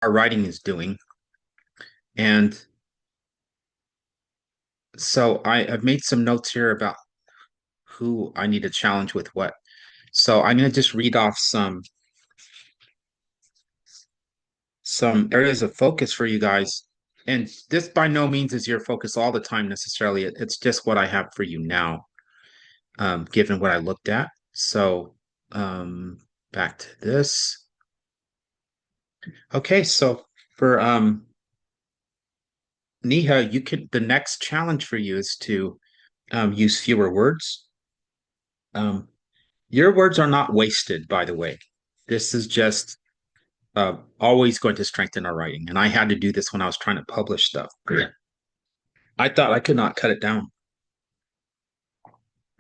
our writing is doing. And so I've made some notes here about who I need to challenge with what. So I'm going to just read off some areas of focus for you guys. And this by no means is your focus all the time necessarily. It's just what I have for you now, given what I looked at. So um, back to this. Okay, so for Niha, you could the next challenge for you is to use fewer words. Um, your words are not wasted, by the way. This is just always going to strengthen our writing. And I had to do this when I was trying to publish stuff. I thought I could not cut it down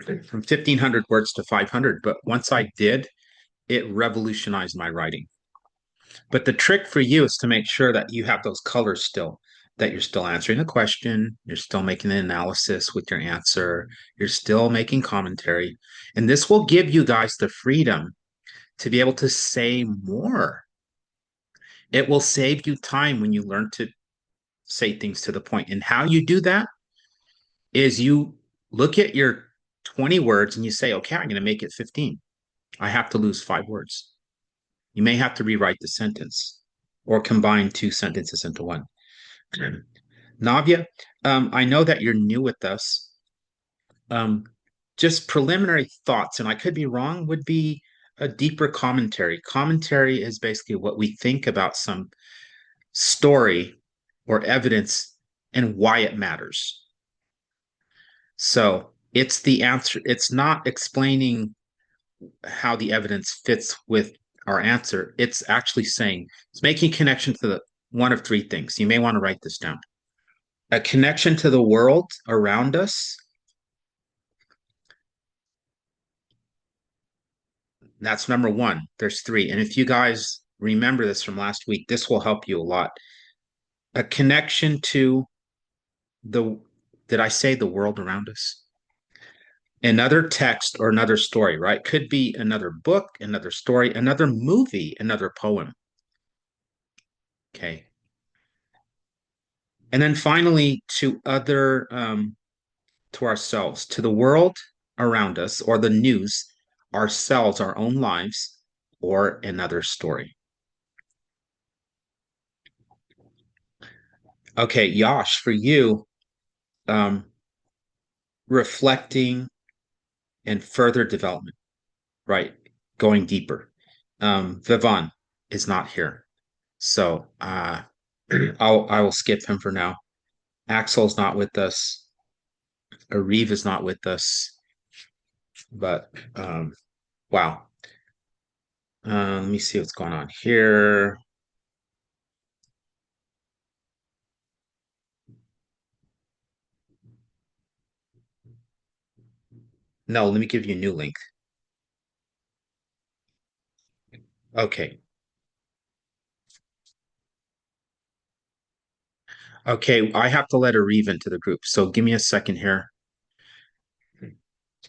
from 1,500 words to 500, but once I did, it revolutionized my writing. But the trick for you is to make sure that you have those colors still, that you're still answering the question, you're still making an analysis with your answer, you're still making commentary. And this will give you guys the freedom to be able to say more. It will save you time when you learn to say things to the point. And how you do that is you look at your 20 words and you say, okay, I'm going to make it 15. I have to lose 5 words. You may have to rewrite the sentence or combine 2 sentences into one. Navia, I know that you're new with us. Um, just preliminary thoughts, and I could be wrong, would be a deeper commentary. Commentary is basically what we think about some story or evidence and why it matters. So it's the answer. It's not explaining how the evidence fits with our answer. It's actually saying it's making a connection to the one of three things. You may want to write this down. A connection to the world around us. That's number one. There's three. And if you guys remember this from last week, this will help you a lot. A connection to the, did I say the world around us? Another text or another story, right? Could be another book, another story, another movie, another poem. Okay. And then finally, to ourselves, to the world around us, or the news, ourselves, our own lives, or another story. Okay, Yash, for you, um, reflecting and further development, right? Going deeper. Vivan is not here. So I will skip him for now. Axel's not with us. Arif is not with us. But wow. Let me see what's going on here. No, let me give you a new link. Okay. Okay, I have to let Arif into the group. So give me a second here.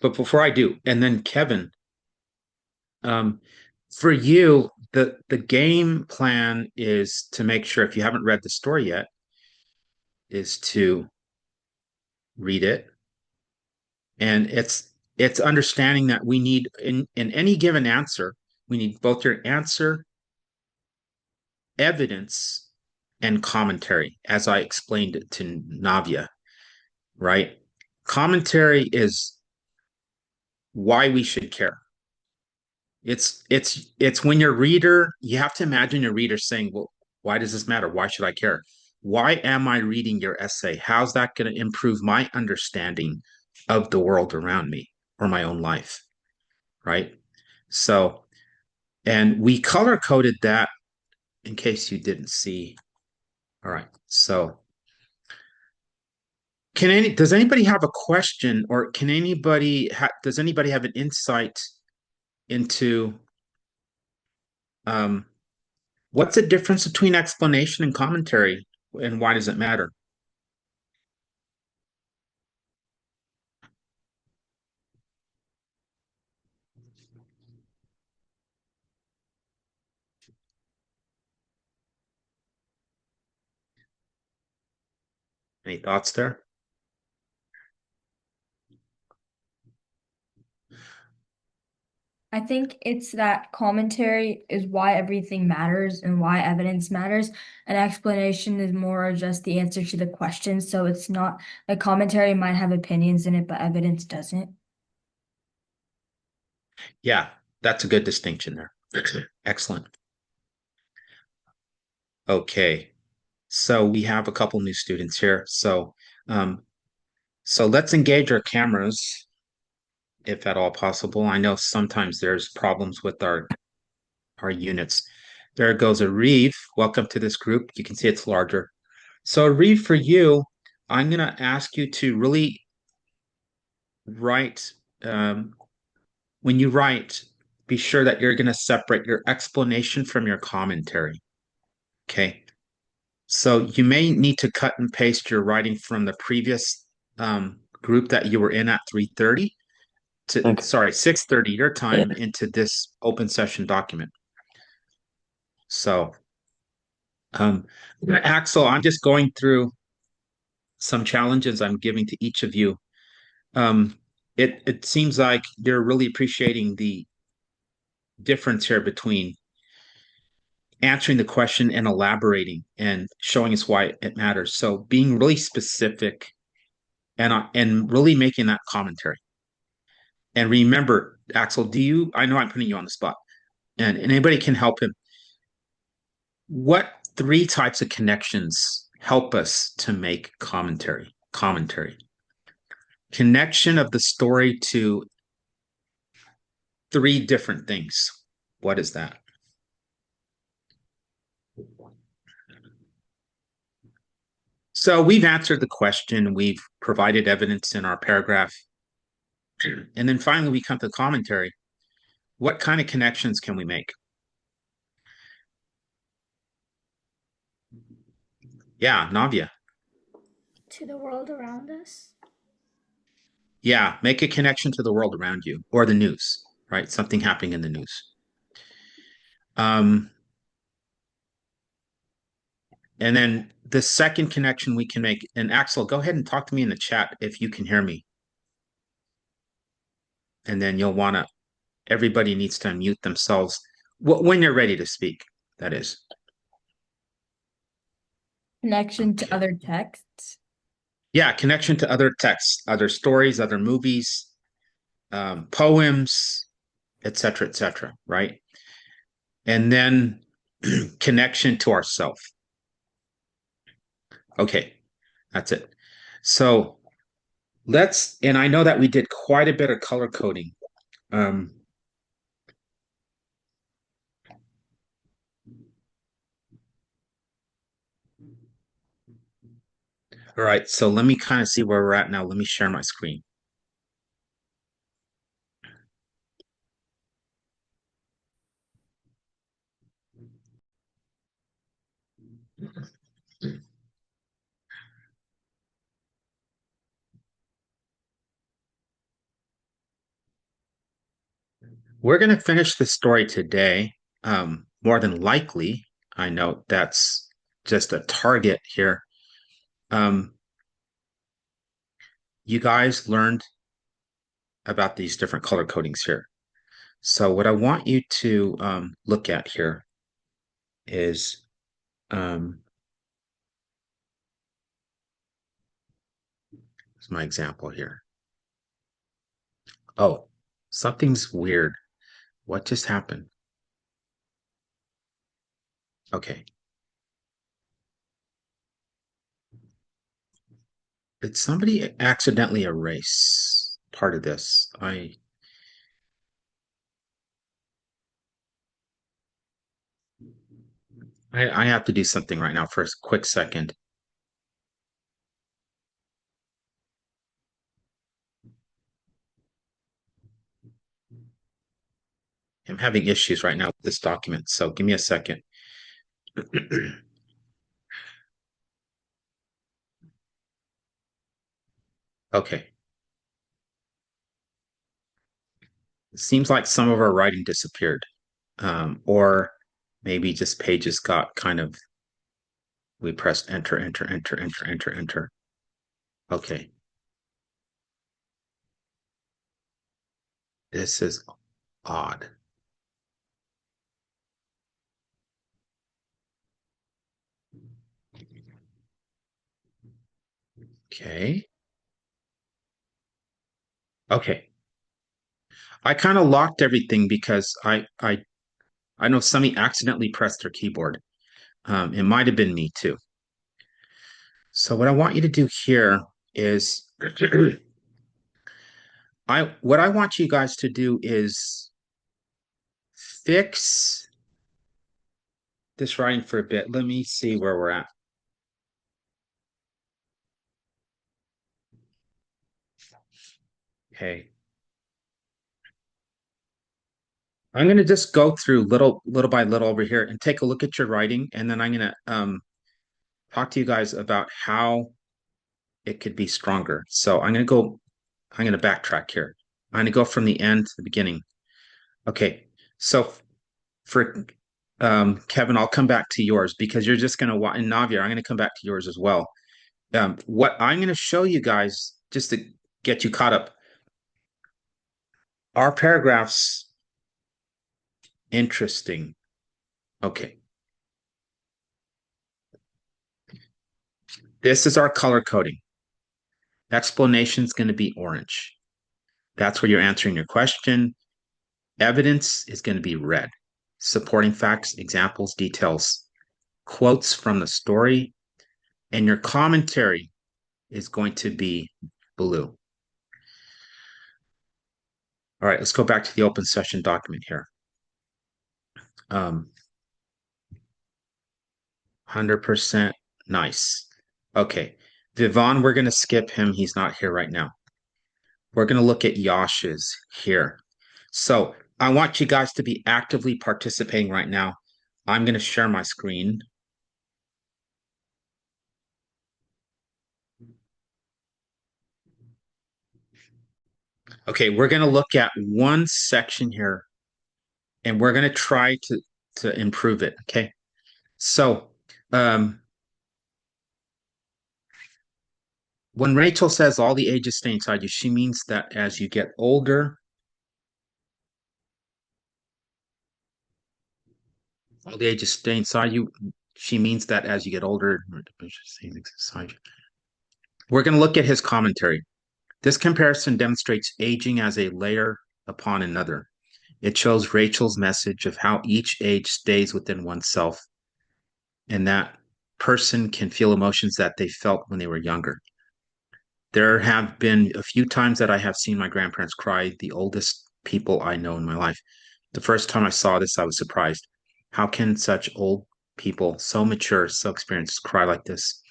But before I do, and then Kevin, um, for you, the game plan is to make sure if you haven't read the story yet, is to read it. And it's understanding that we need in any given answer, we need both your answer, evidence, and commentary, as I explained it to Navia, right? Commentary is why we should care. It's when your reader, you have to imagine your reader saying, well, why does this matter? Why should I care? Why am I reading your essay? How's that going to improve my understanding of the world around me or my own life? Right. So, and we color coded that in case you didn't see. All right. So, does anybody have a question or does anybody have an insight into um, what's the difference between explanation and commentary, and why does it matter? Any thoughts there? I think it's that commentary is why everything matters and why evidence matters. An explanation is more just the answer to the question. So it's not like commentary might have opinions in it, but evidence doesn't. Yeah, that's a good distinction there. Excellent. Okay. So we have a couple new students here. Um, so let's engage our cameras if at all possible. I know sometimes there's problems with our units. There goes a Reeve. Welcome to this group. You can see it's larger. So Reeve, for you, I'm going to ask you to really write, when you write, be sure that you're going to separate your explanation from your commentary. Okay. So you may need to cut and paste your writing from the previous group that you were in at 3:30 to, Okay. sorry, 6:30 your time into this open session document. So, um, Axel, I'm just going through some challenges I'm giving to each of you. Um, it seems like you're really appreciating the difference here between answering the question and elaborating and showing us why it matters. So being really specific and really making that commentary. And remember, Axel, I know I'm putting you on the spot, and anybody can help him. What three types of connections help us to make commentary? Commentary. Connection of the story to three different things. What is that? So we've answered the question, we've provided evidence in our paragraph, and then finally we come to the commentary. What kind of connections can we make? Yeah, Navia. To the world around us. Yeah, make a connection to the world around you or the news, right? Something happening in the news. Um, and then the second connection we can make, and Axel, go ahead and talk to me in the chat if you can hear me. And then everybody needs to unmute themselves when you're ready to speak, that is. Connection to Okay. other texts. Yeah, connection to other texts, other stories, other movies, poems, et cetera, right? And then connection to ourself. Okay, that's it. So and I know that we did quite a bit of color coding. Um, all right, so let me kind of see where we're at now. Let me share my screen. We're going to finish the story today. More than likely, I know that's just a target here. Um, you guys learned about these different color codings here. So what I want you to look at here is my example here. Oh, something's weird. What just happened? Okay. Did somebody accidentally erase part of this? I have to do something right now for a quick second. I'm having issues right now with this document, so give me a second. Okay. It seems like some of our writing disappeared. Or maybe just pages got kind of, we pressed enter, enter, enter, enter, enter, enter. Okay. This is odd. Okay. Okay. I kind of locked everything because I know somebody accidentally pressed their keyboard. It might have been me too. So what I want you to do here is what I want you guys to do is fix this writing for a bit. Let me see where we're at. Okay. I'm going to just go through little by little over here and take a look at your writing, and then I'm going to talk to you guys about how it could be stronger. So I'm going to backtrack here. I'm going to go from the end to the beginning. Okay. So for Kevin, I'll come back to yours because you're just going to and Navia, I'm going to come back to yours as well. What I'm going to show you guys just to get you caught up. Our paragraphs interesting. Okay. This is our color coding. Explanation is going to be orange. That's where you're answering your question. Evidence is going to be red. Supporting facts, examples, details, quotes from the story, and your commentary is going to be blue. All right, let's go back to the open session document here. 100% nice. Okay, Vivon, we're going to skip him. He's not here right now. We're going to look at Yash's here. So I want you guys to be actively participating right now. I'm going to share my screen. Okay, we're going to look at one section here and we're going to try to improve it. Okay. So when Rachel says all the ages stay inside you, she means that as you get older, all the ages stay inside you. She means that as you get older, we're going to look at his commentary. This comparison demonstrates aging as a layer upon another. It shows Rachel's message of how each age stays within oneself and that person can feel emotions that they felt when they were younger. There have been a few times that I have seen my grandparents cry, the oldest people I know in my life. The first time I saw this, I was surprised. How can such old people, so mature, so experienced, cry like this?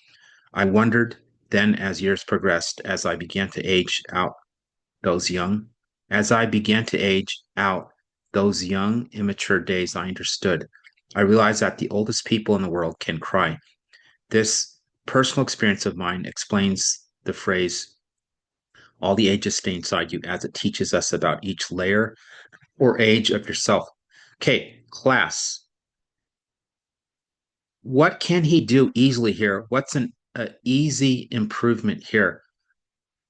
I wondered then as years progressed, as I began to age out those young, as I began to age out those young, immature days, I understood. I realized that the oldest people in the world can cry. This personal experience of mine explains the phrase, all the ages stay inside you, as it teaches us about each layer or age of yourself. Okay, class. What can he do easily here? What's an easy improvement here?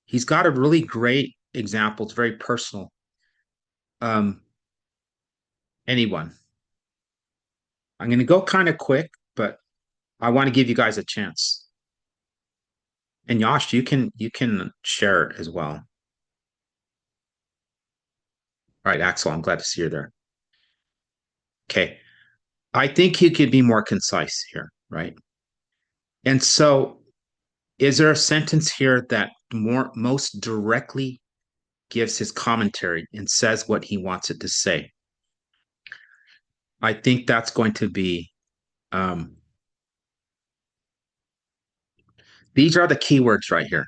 He's got a really great example. It's very personal. Um, anyone. I'm going to go kind of quick, but I want to give you guys a chance. And Yosh, you can share as well. All right, Axel, I'm glad to see you there. Okay. I think he could be more concise here, right? And so is there a sentence here that most directly gives his commentary and says what he wants it to say? I think that's going to be um, these are the keywords right here.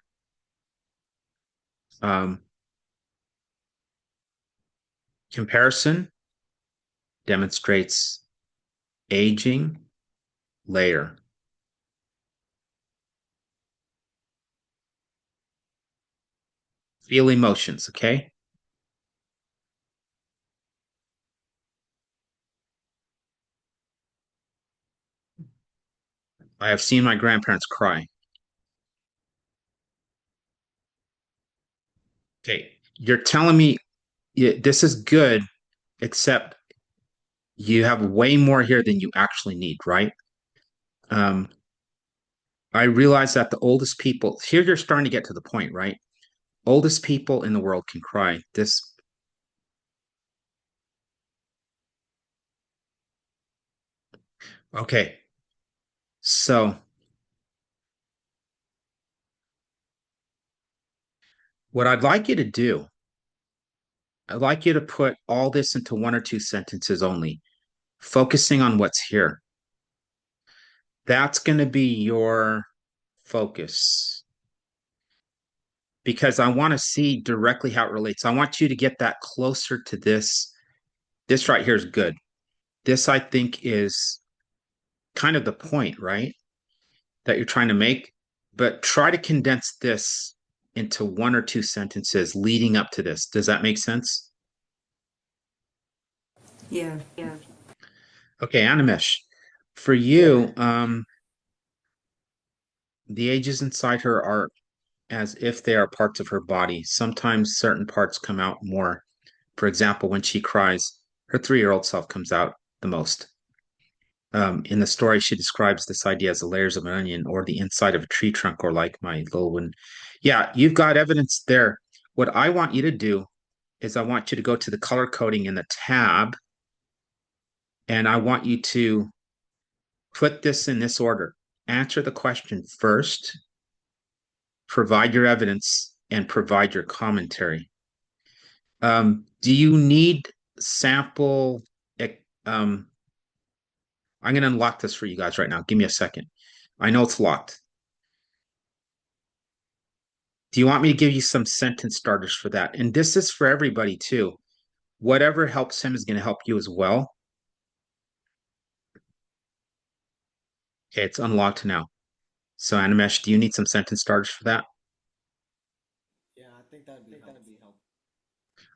Um, comparison demonstrates aging layer. Feel emotions, okay? I have seen my grandparents cry. Okay, you're telling me this is good, except you have way more here than you actually need, right? Um, I realize that the oldest people here, you're starting to get to the point, right? Oldest people in the world can cry. This, okay. So, what I'd like you to do, I'd like you to put all this into one or two sentences only, focusing on what's here. That's going to be your focus because I want to see directly how it relates. I want you to get that closer to this. This right here is good. This, I think, is kind of the point, right? That you're trying to make, but try to condense this into one or two sentences leading up to this. Does that make sense? Yeah. Yeah. Okay, Animesh, for you, the ages inside her are as if they are parts of her body. Sometimes certain parts come out more. For example, when she cries, her 3-year-old self comes out the most. In the story, she describes this idea as the layers of an onion or the inside of a tree trunk, or like my little one. Yeah, you've got evidence there. What I want you to do is I want you to go to the color coding in the tab, and I want you to put this in this order. Answer the question first, provide your evidence, and provide your commentary. Do you need sample? Um, I'm going to unlock this for you guys right now. Give me a second. I know it's locked. Do you want me to give you some sentence starters for that? And this is for everybody too. Whatever helps him is going to help you as well. Okay, it's unlocked now. So, Animesh, do you need some sentence starters for that? Yeah, I think that'd be helpful.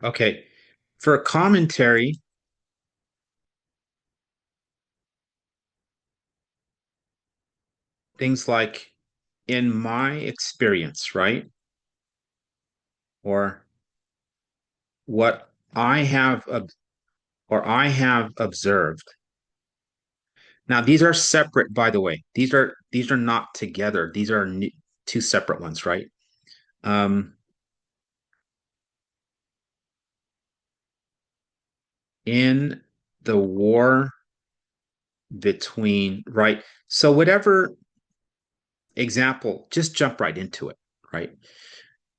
Okay. For a commentary, things like in my experience, right? Or what I have I have observed. Now, these are separate, by the way. These are not together. These are two separate ones, right? Um, in the war between, right? So whatever example, just jump right into it, right?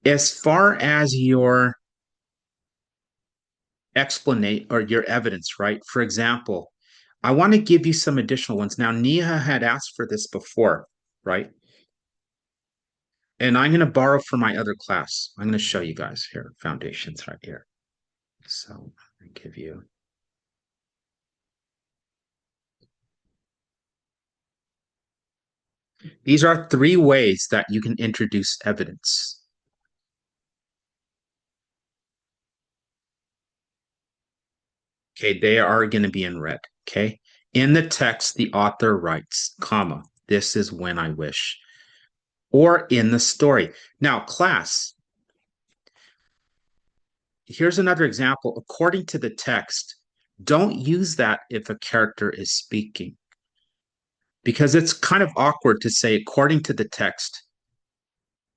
As far as your explanation or your evidence, right? For example, I want to give you some additional ones. Now, Nia had asked for this before, right? And I'm going to borrow from my other class. I'm going to show you guys here, foundations right here. So I give you. These are 3 ways that you can introduce evidence. Okay, they are going to be in red. Okay. In the text, the author writes, comma, this is when I wish. Or in the story. Now, class, here's another example. According to the text, don't use that if a character is speaking because it's kind of awkward to say, according to the text,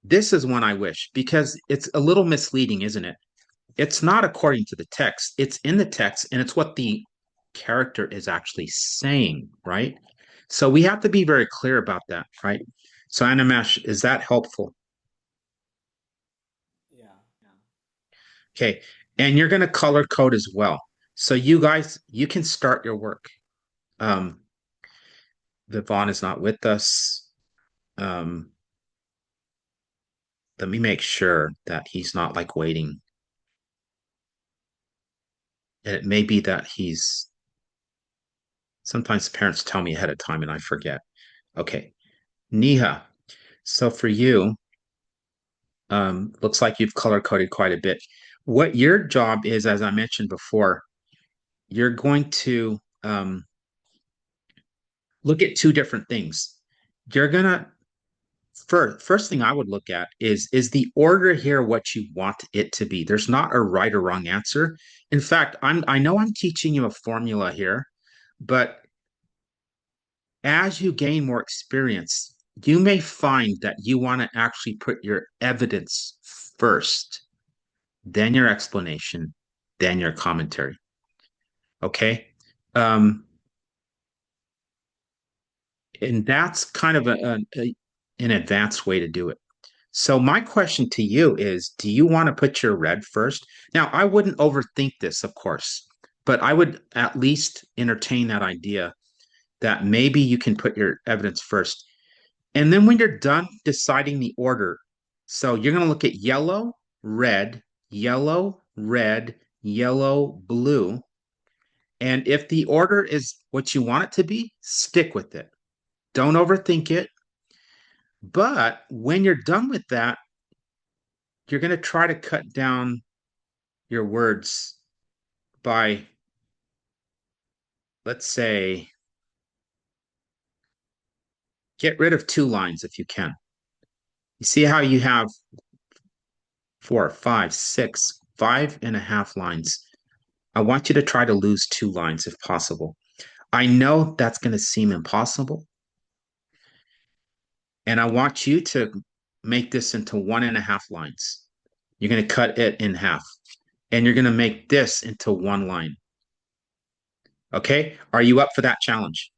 this is when I wish, because it's a little misleading, isn't it? It's not according to the text, it's in the text, and it's what the character is actually saying, right? So we have to be very clear about that, right? So, Animesh, is that helpful? Yeah. Okay. And you're going to color code as well. So you guys, you can start your work. Um, Vivon is not with us. Um, Let me make sure that he's not like waiting. And it may be that he's sometimes parents tell me ahead of time and I forget. Okay. Niha. So for you, looks like you've color coded quite a bit. What your job is, as I mentioned before, you're going to look at two different things. You're gonna first thing I would look at is the order here what you want it to be. There's not a right or wrong answer. In fact, I know I'm teaching you a formula here, but as you gain more experience, you may find that you want to actually put your evidence first, then your explanation, then your commentary. Okay. Um, and that's kind of an advanced way to do it. So my question to you is, do you want to put your red first? Now, I wouldn't overthink this, of course, but I would at least entertain that idea that maybe you can put your evidence first. And then when you're done deciding the order, so you're going to look at yellow, red, yellow, red, yellow, blue. And if the order is what you want it to be, stick with it. Don't overthink it. But when you're done with that, you're going to try to cut down your words by, let's say, get rid of 2 lines if you can. You see how you have 4, 5, 6, 5.5 lines. I want you to try to lose 2 lines if possible. I know that's going to seem impossible. And I want you to make this into 1.5 lines. You're going to cut it in half. And you're going to make this into 1 line. Okay? Are you up for that challenge?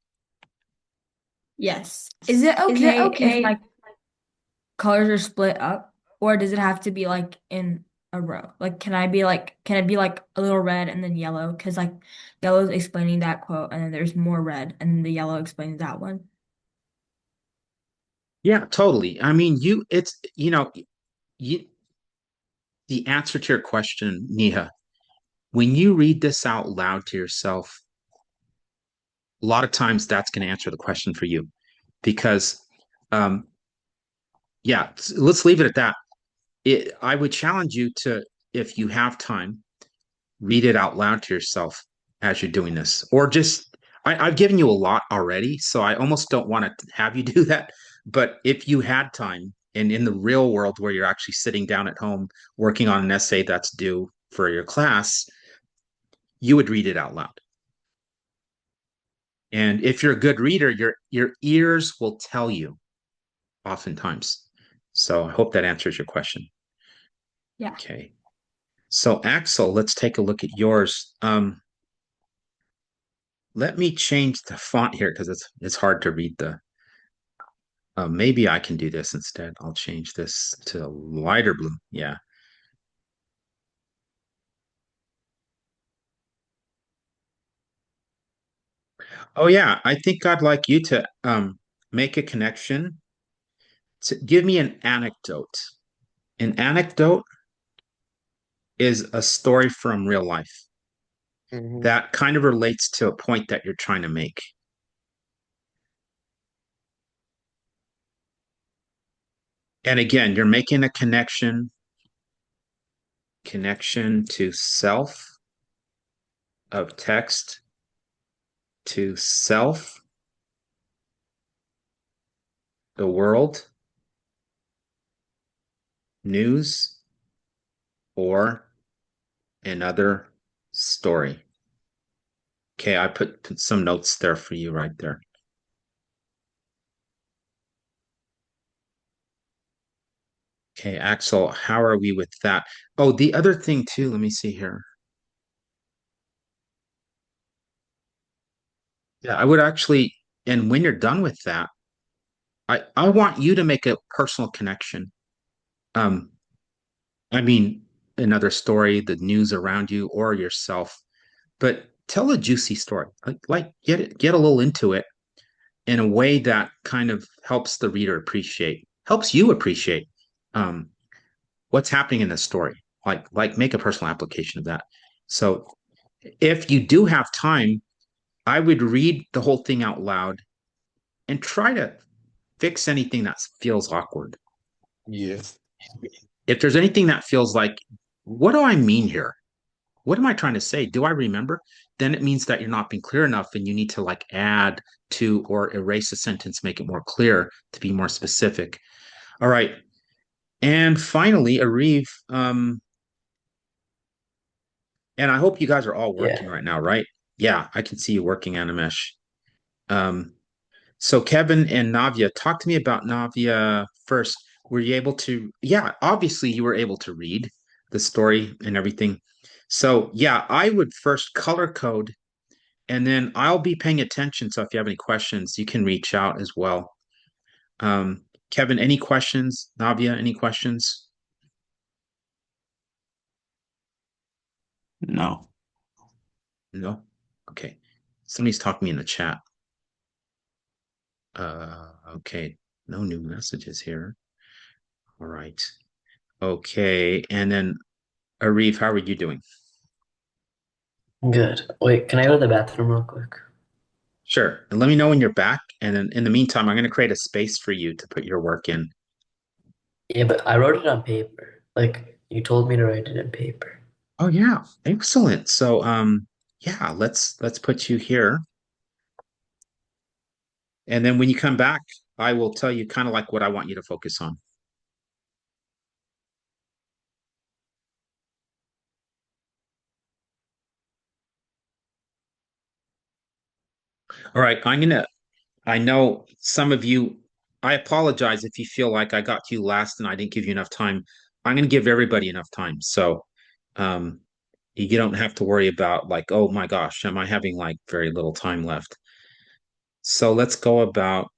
Yes. Is it okay if my colors are split up, or does it have to be like in a row? Like, can it be like a little red and then yellow? Because like yellow is explaining that quote, and then there's more red, and then the yellow explains that one. Yeah, totally. I mean, you, the answer to your question, Neha, when you read this out loud to yourself, a lot of times that's going to answer the question for you because, um, yeah, let's leave it at that. I would challenge you to, if you have time, read it out loud to yourself as you're doing this, or just I've given you a lot already, so I almost don't want to have you do that. But if you had time and in the real world where you're actually sitting down at home working on an essay that's due for your class, you would read it out loud. And if you're a good reader, your ears will tell you oftentimes. So I hope that answers your question. Yeah. Okay. So Axel, let's take a look at yours. Let me change the font here because it's hard to read the. Maybe I can do this instead. I'll change this to lighter blue. Yeah. Oh yeah. I think I'd like you to make a connection. To give me an anecdote. An anecdote is a story from real life Hmm. that kind of relates to a point that you're trying to make. And again, you're making a connection to self of text to self, the world, news, or another story. Okay, I put some notes there for you right there. Okay, Axel, how are we with that? Oh, the other thing too, let me see here. Yeah, I would actually, and when you're done with that, I want you to make a personal connection. Um, I mean, another story, the news around you, or yourself, but tell a juicy story. Like get a little into it in a way that kind of helps the reader appreciate, helps you appreciate um, what's happening in the story. Like make a personal application of that. So if you do have time, I would read the whole thing out loud and try to fix anything that feels awkward. Yeah. If there's anything that feels like, what do I mean here? What am I trying to say? Do I remember? Then it means that you're not being clear enough and you need to like add to or erase a sentence, make it more clear to be more specific. All right. And finally, Arif, and I hope you guys are all Yeah. working right now, right? Yeah, I can see you working, Animesh. Um, so Kevin and Navia, talk to me about Navia first. Were you able to, yeah, obviously you were able to read the story and everything. So yeah, I would first color code and then I'll be paying attention. So if you have any questions, you can reach out as well. Kevin, any questions? Navia, any questions? No. No? Okay. Somebody's talking to me in the chat. Okay. No new messages here. All right. Okay. And then Arif, how are you doing? Good. Wait, can I go to the bathroom real quick? Sure. And let me know when you're back. And then in the meantime, I'm going to create a space for you to put your work in. Yeah, but I wrote it on paper. Like you told me to write it in paper. Oh yeah. Excellent. So yeah, let's put you here. And then when you come back, I will tell you kind of like what I want you to focus on. All right, I know some of you, I apologize if you feel like I got to you last and I didn't give you enough time. I'm gonna give everybody enough time. So um you don't have to worry about like, oh my gosh, am I having like very little time left? So let's go about,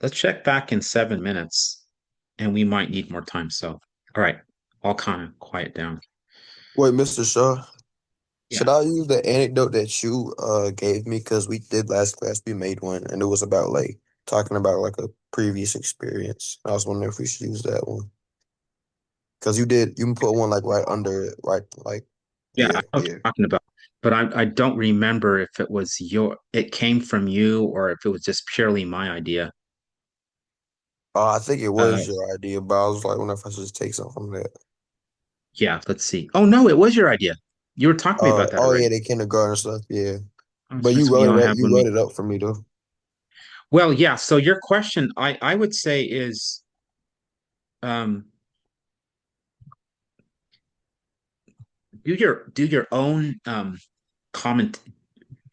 let's check back in 7 minutes and we might need more time. So, all right, I'll kind of quiet down. Wait, Mr. Shaw, should Yeah. I use the anecdote that you gave me? Because we did last class, we made one, and it was about like talking about like a previous experience. I was wondering if we should use that one. Because you can put one like right under it, right? Like, Yeah, I yeah, know what yeah. you're talking about, but I don't remember if it was it came from you or if it was just purely my idea. I think it Uh, was your idea, but I was like, wonder if I should just take something from that. yeah, let's see. Oh no, it was your idea. You were talking to me about that Oh yeah, already. the kindergarten stuff, yeah. Oh, But so that's what you don't have you when wrote we. it up for me though. Well, yeah. So your question, I would say is, um, do your own comment,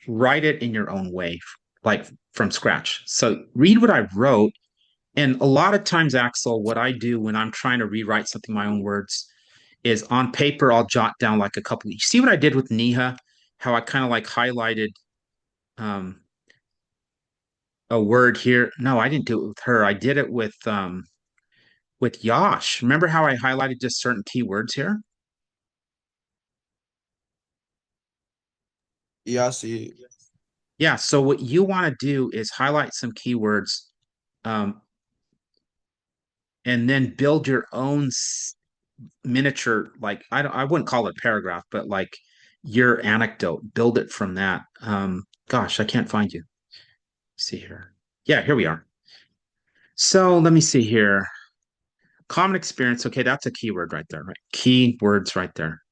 write it in your own way, like from scratch. So read what I wrote. And a lot of times, Axel, what I do when I'm trying to rewrite something in my own words is on paper, I'll jot down like a couple. You see what I did with Niha? How I kind of like highlighted um, a word here. No, I didn't do it with her. I did it with Yash. Remember how I highlighted just certain keywords here? Yeah, I see it. Yeah. So what you want to do is highlight some keywords, um, and then build your own miniature. Like I wouldn't call it paragraph, but like your anecdote. Build it from that. Gosh, I can't find you. See here. Yeah, here we are. So let me see here. Common experience. Okay, that's a keyword right there, right? Keywords right there.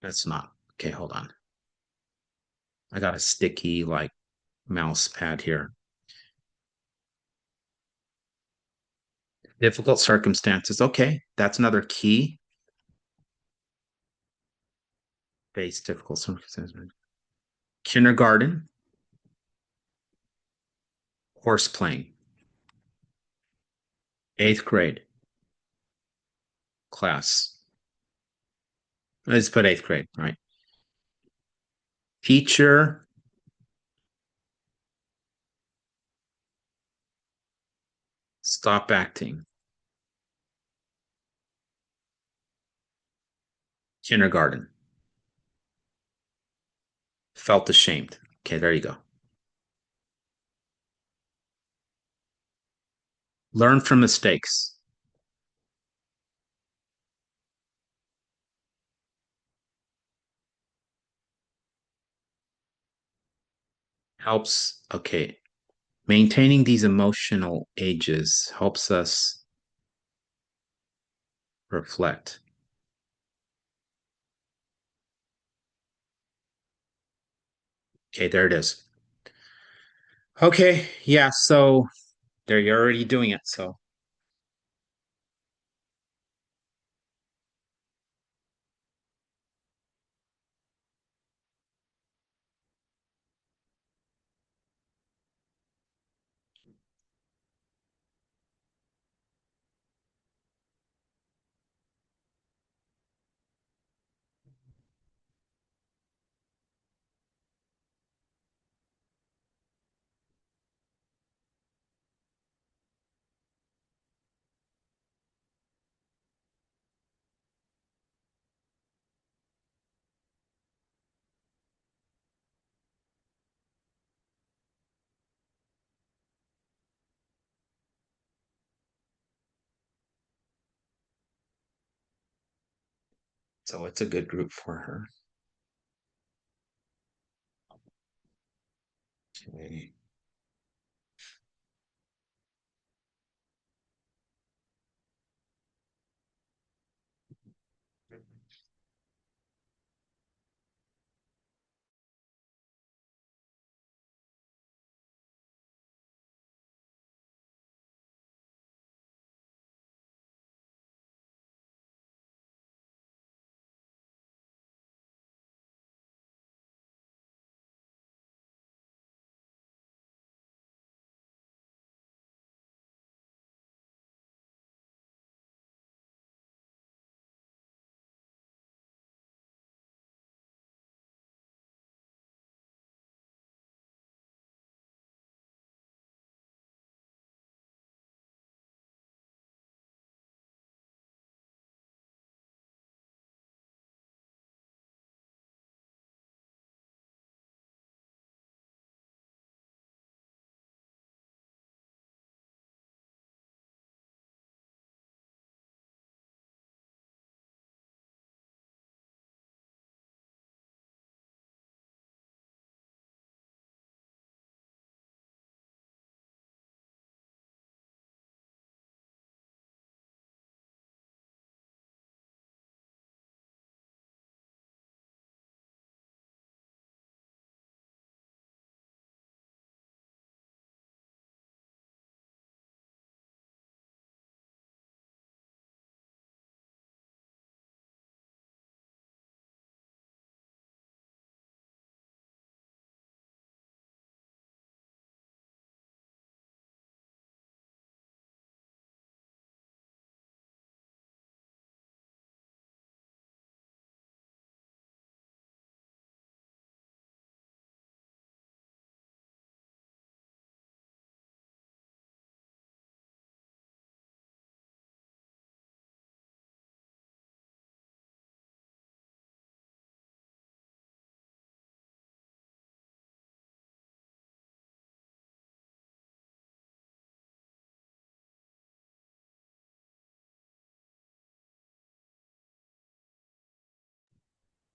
That's not. Okay, hold on. I got a sticky like mouse pad here. Difficult circumstances. Okay, that's another key. Face difficult circumstances. Kindergarten, horse playing, eighth grade class. Let's put eighth grade, right? Teacher, stop acting. Kindergarten, felt ashamed. Okay, there you go. Learn from mistakes. Helps. Okay, maintaining these emotional ages helps us reflect. Okay, there it is. Okay, yeah, so there you're already doing it. So it's a good group for her. Okay.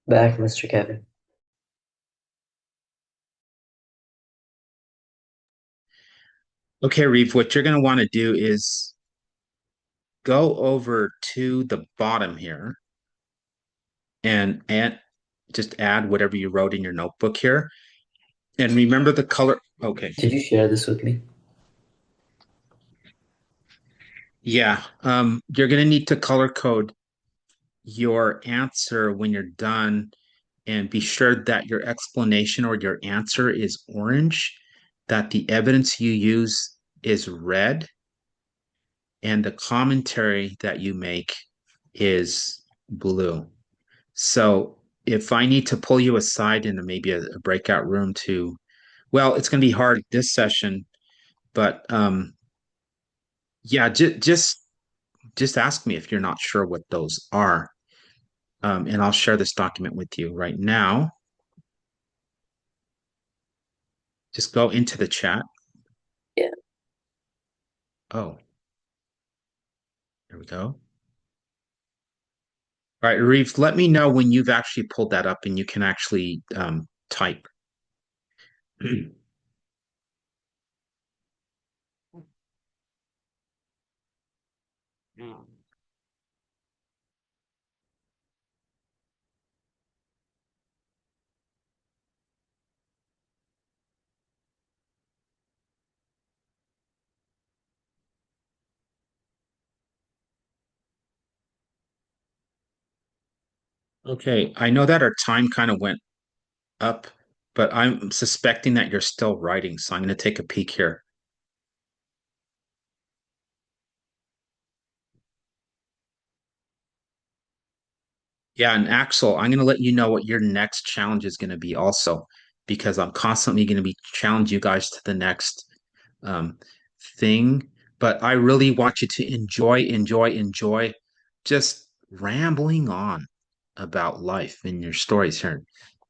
Back, Mr. Kevin. Okay, Reeve, what you're going to want to do is go over to the bottom here and just add whatever you wrote in your notebook here. And remember the color. Okay. Did you share this with me? Yeah. You're going to need to color code your answer when you're done and be sure that your explanation or your answer is orange, that the evidence you use is red, and the commentary that you make is blue. So if I need to pull you aside into maybe a breakout room to, well, it's going to be hard this session, but yeah, just ask me if you're not sure what those are, and I'll share this document with you right now. Just go into the chat. Yeah. Oh, there we go. All right, Reeve, let me know when you've actually pulled that up and you can actually type. Okay, I know that our time kind of went up, but I'm suspecting that you're still writing, so I'm going to take a peek here. Yeah, and Axel, I'm going to let you know what your next challenge is going to be also, because I'm constantly going to be challenging you guys to the next um, thing. But I really want you to enjoy just rambling on about life in your stories here.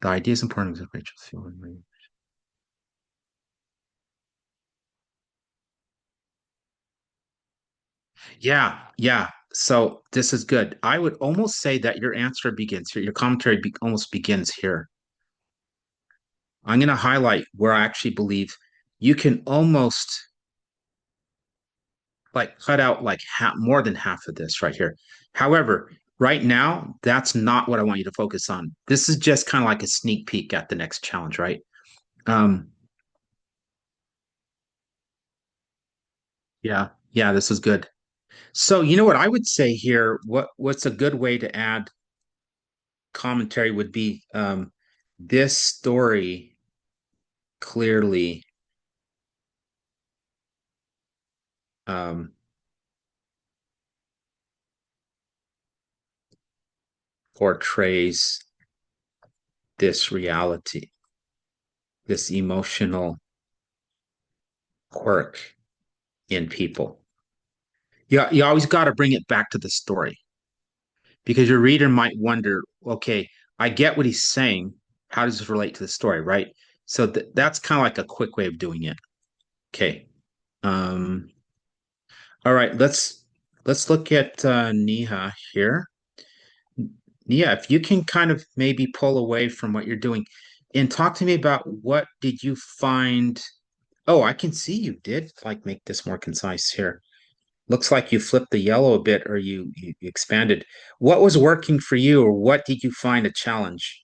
The idea is important as Rachel's feeling. Yeah, yeah. So this is good. I would almost say that your answer begins here. Your commentary almost begins here. I'm going to highlight where I actually believe you can almost like cut out like more than half of this right here. However, right now, that's not what I want you to focus on. This is just kind of like a sneak peek at the next challenge, right? Um, yeah, yeah, this is good. So you know what I would say here, what's a good way to add commentary would be this story clearly um, portrays this reality, this emotional quirk in people. You always got to bring it back to the story because your reader might wonder, okay, I get what he's saying. How does this relate to the story, right? So that's kind of like a quick way of doing it. Okay. Um, all right, let's look at Neha here. Yeah, if you can kind of maybe pull away from what you're doing and talk to me about what did you find? Oh, I can see you did like make this more concise here. Looks like you flipped the yellow a bit or you expanded. What was working for you or what did you find a challenge?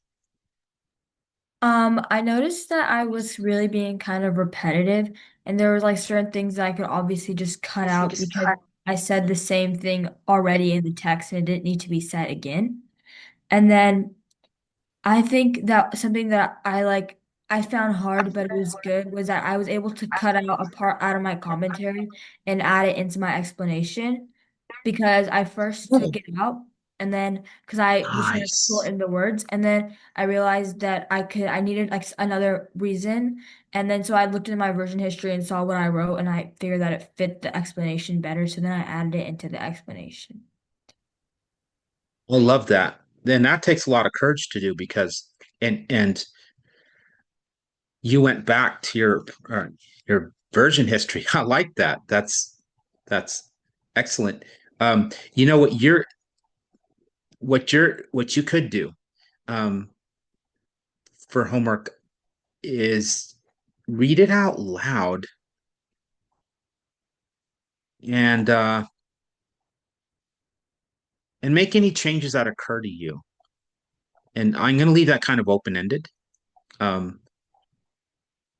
I noticed that I was really being kind of repetitive, and there was like certain things that I could obviously just cut out because I said the same thing already in the text and it didn't need to be said again. And then I think that something that I found hard, but it was good, was that I was able to cut out a part out of my commentary and add it into my explanation because I first Oh, took it out and then because I was trying to nice. shorten the words and then I realized that I needed like another reason and then so I looked in my version history and saw what I wrote and I figured that it fit the explanation better, so then I added it into the explanation. I love that. Then that takes a lot of courage to do because and you went back to your version history. I like that. That's excellent. You know what you could do um, for homework is read it out loud and and make any changes that occur to you. And I'm going to leave that kind of open ended. Um,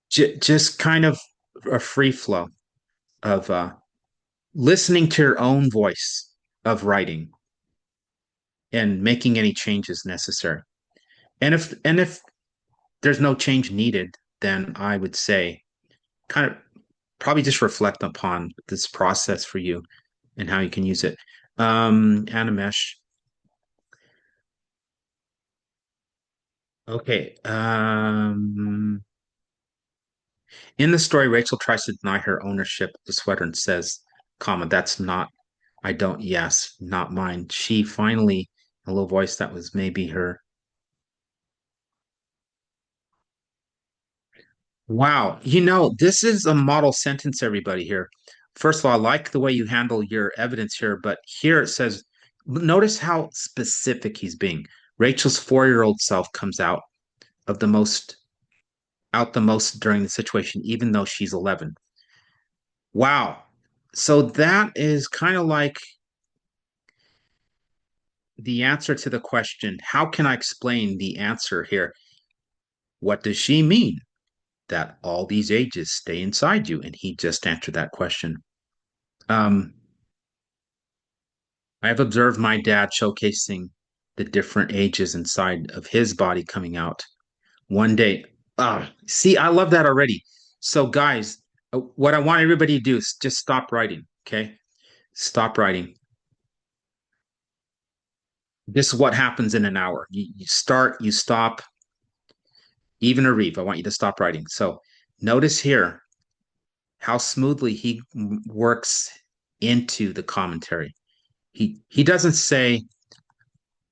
just kind of a free flow of listening to your own voice of writing and making any changes necessary. And if there's no change needed, then I would say kind of probably just reflect upon this process for you and how you can use it. Animesh. Okay. In the story, Rachel tries to deny her ownership of the sweater and says, comma, that's not, I don't, yes, not mine. She finally, a little voice that was maybe her. Wow. This is a model sentence, everybody here. First of all, I like the way you handle your evidence here, but here it says, notice how specific he's being. Rachel's 4 year old self comes of the most, out the most during the situation, even though she's 11. Wow. So that is kind of like the answer to the question, how can I explain the answer here? What does she mean that all these ages stay inside you? And he just answered that question. Um, I have observed my dad showcasing the different ages inside of his body coming out. One day, see, I love that already. So, guys, what I want everybody to do is just stop writing, okay? Stop writing. This is what happens in an hour. You start, you stop, even a Reeve, I want you to stop writing. So, notice here how smoothly he works into the commentary. He doesn't say,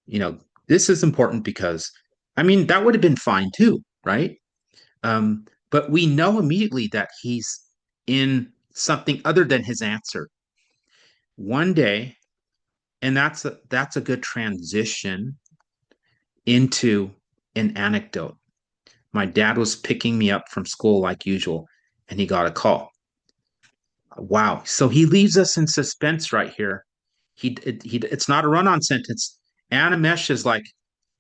you know, this is important because, I mean, that would have been fine too, right? But we know immediately that he's in something other than his answer. One day, and that's a good transition into an anecdote. My dad was picking me up from school like usual, and he got a call. Wow. So he leaves us in suspense right here. It's not a run-on sentence. Animesh is like,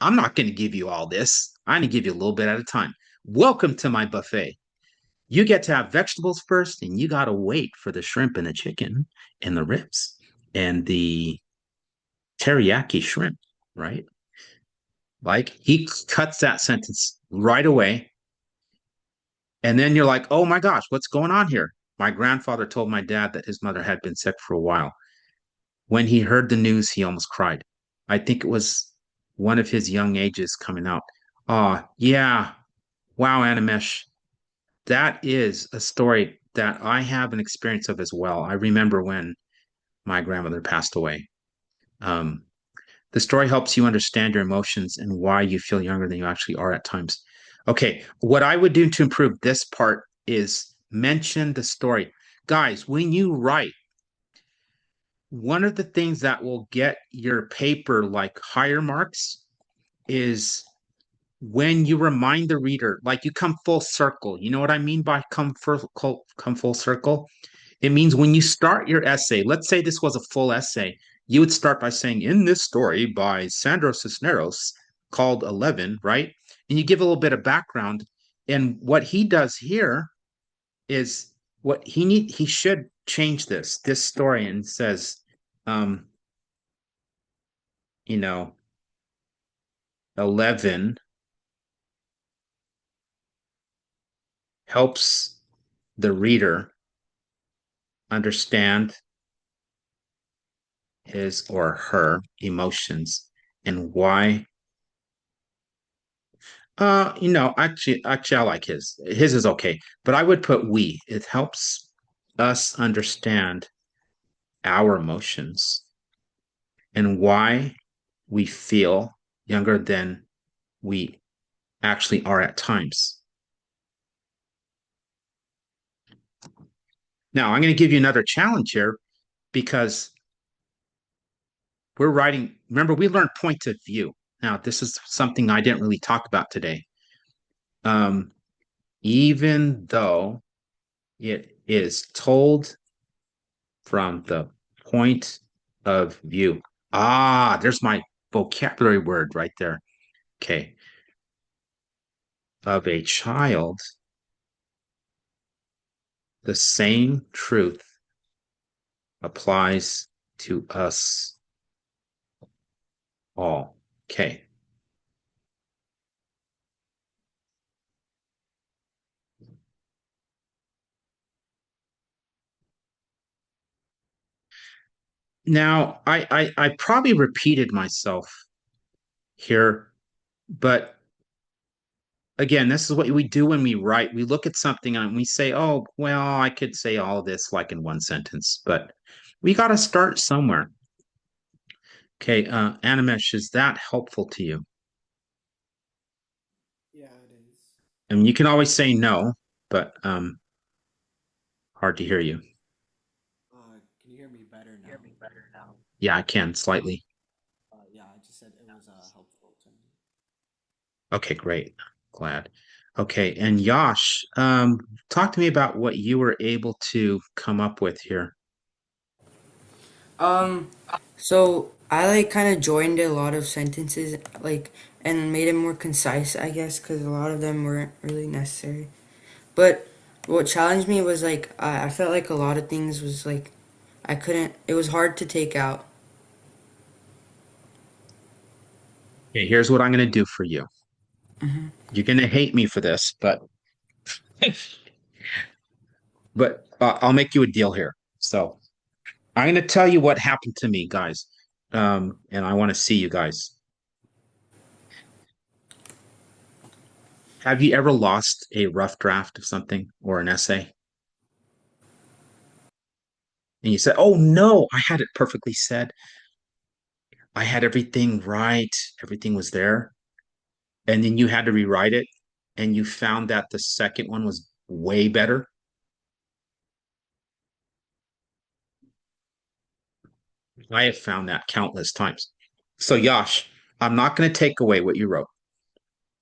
I'm not going to give you all this. I'm going to give you a little bit at a time. Welcome to my buffet. You get to have vegetables first, and you got to wait for the shrimp and the chicken and the ribs and the teriyaki shrimp, right? Like he cuts that sentence right away. And then you're like, oh my gosh, what's going on here? My grandfather told my dad that his mother had been sick for a while. When he heard the news, he almost cried. I think it was one of his young ages coming out. Yeah. Wow, Animesh. That is a story that I have an experience of as well. I remember when my grandmother passed away. Um, the story helps you understand your emotions and why you feel younger than you actually are at times. Okay, what I would do to improve this part is mention the story. Guys, when you write, one of the things that will get your paper like higher marks is when you remind the reader, like you come full circle. You know what I mean by come full circle? It means when you start your essay, let's say this was a full essay, you would start by saying, in this story by Sandro Cisneros called 11, right? And you give a little bit of background. And what he does here is he should change this story and says, um, you know, 11 helps the reader understand his or her emotions and why actually I like his. His is okay, but I would put we. It helps us understand our emotions and why we feel younger than we actually are at times. Now, I'm going to give you another challenge here because we're writing. Remember, we learned point of view. Now, this is something I didn't really talk about today. Um, even though it is told from the point of view. There's my vocabulary word right there. Okay. Of a child, the same truth applies to us all. Okay. Now, I probably repeated myself here, but again, this is what we do when we write. We look at something and we say, oh, well, I could say all this like in one sentence, but we got to start somewhere. Okay, Animesh, is that helpful to you? Yeah, it is. I mean, you can always say no, but hard to hear you. Can you hear me better now? Yeah, I can slightly. Yeah, I just said it was helpful to me. Okay, great. Glad. Okay, and Yash, talk to me about what you were able to come up with here. Um, so I like kind of joined a lot of sentences like and made it more concise, I guess, because a lot of them weren't really necessary. But what challenged me was like I felt like a lot of things was like I couldn't. It was hard to take out. Okay, here's what I'm going to do for you. Hmm. You're going to hate me for this, but I'll make you a deal here. So I'm going to tell you what happened to me, guys. And I want to see you guys. Have you ever lost a rough draft of something or an essay? And you said, "Oh no, I had it perfectly said. I had everything right. Everything was there." And then you had to rewrite it, and you found that the second one was way better. I have found that countless times. So, Yash, I'm not going to take away what you wrote.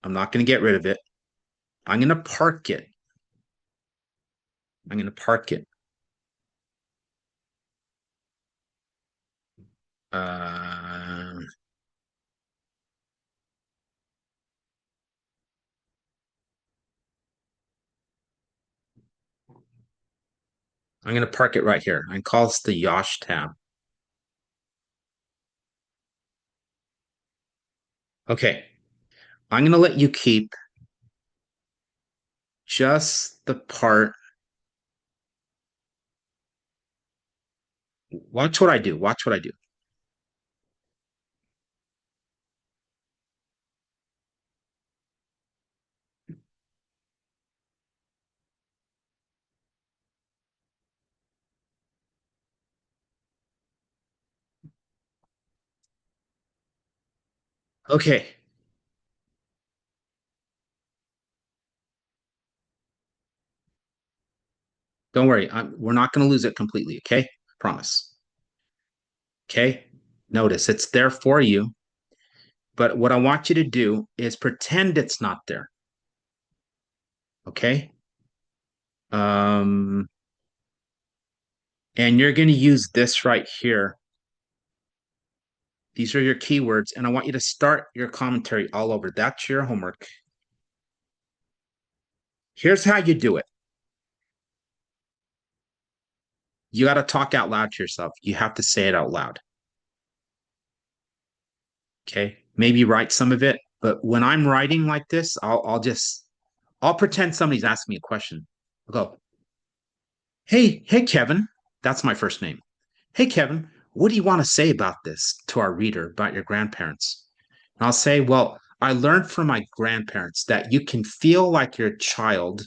I'm not going to get rid of it. I'm going to park it. I'm going to park it. Uh, I'm going to park it right here. I call this the Yash tab. Okay. I'm going to let you keep just the part. Watch what I do. Watch what I do. Okay. Don't worry. We're not going to lose it completely. Okay. Promise. Okay. Notice it's there for you. But what I want you to do is pretend it's not there. Okay. Um, and you're going to use this right here. These are your keywords, and I want you to start your commentary all over. That's your homework. Here's how you do it. You got to talk out loud to yourself. You have to say it out loud. Okay. Maybe write some of it, but when I'm writing like this, I'll pretend somebody's asking me a question. I'll go, hey, Kevin. That's my first name. Hey, Kevin, what do you want to say about this to our reader, about your grandparents? And I'll say, well, I learned from my grandparents that you can feel like you're a child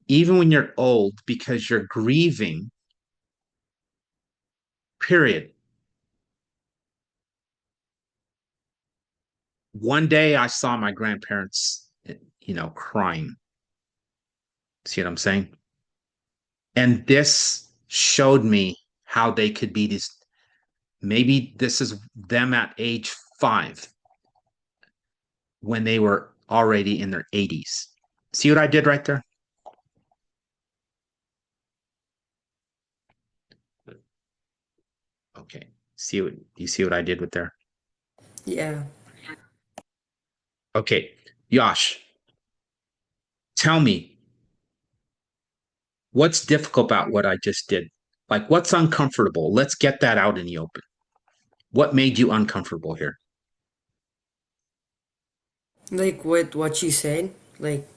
even when you're old because you're grieving, period. One day I saw my grandparents, crying. See what I'm saying? And this showed me how they could be these. Maybe this is them at age 5 when they were already in their 80s. See what I did right there? Okay. You see what I did with there? Yeah. Okay. Yash, tell me what's difficult about what I just did? Like what's uncomfortable? Let's get that out in the open. What made you uncomfortable here? Like what you said, like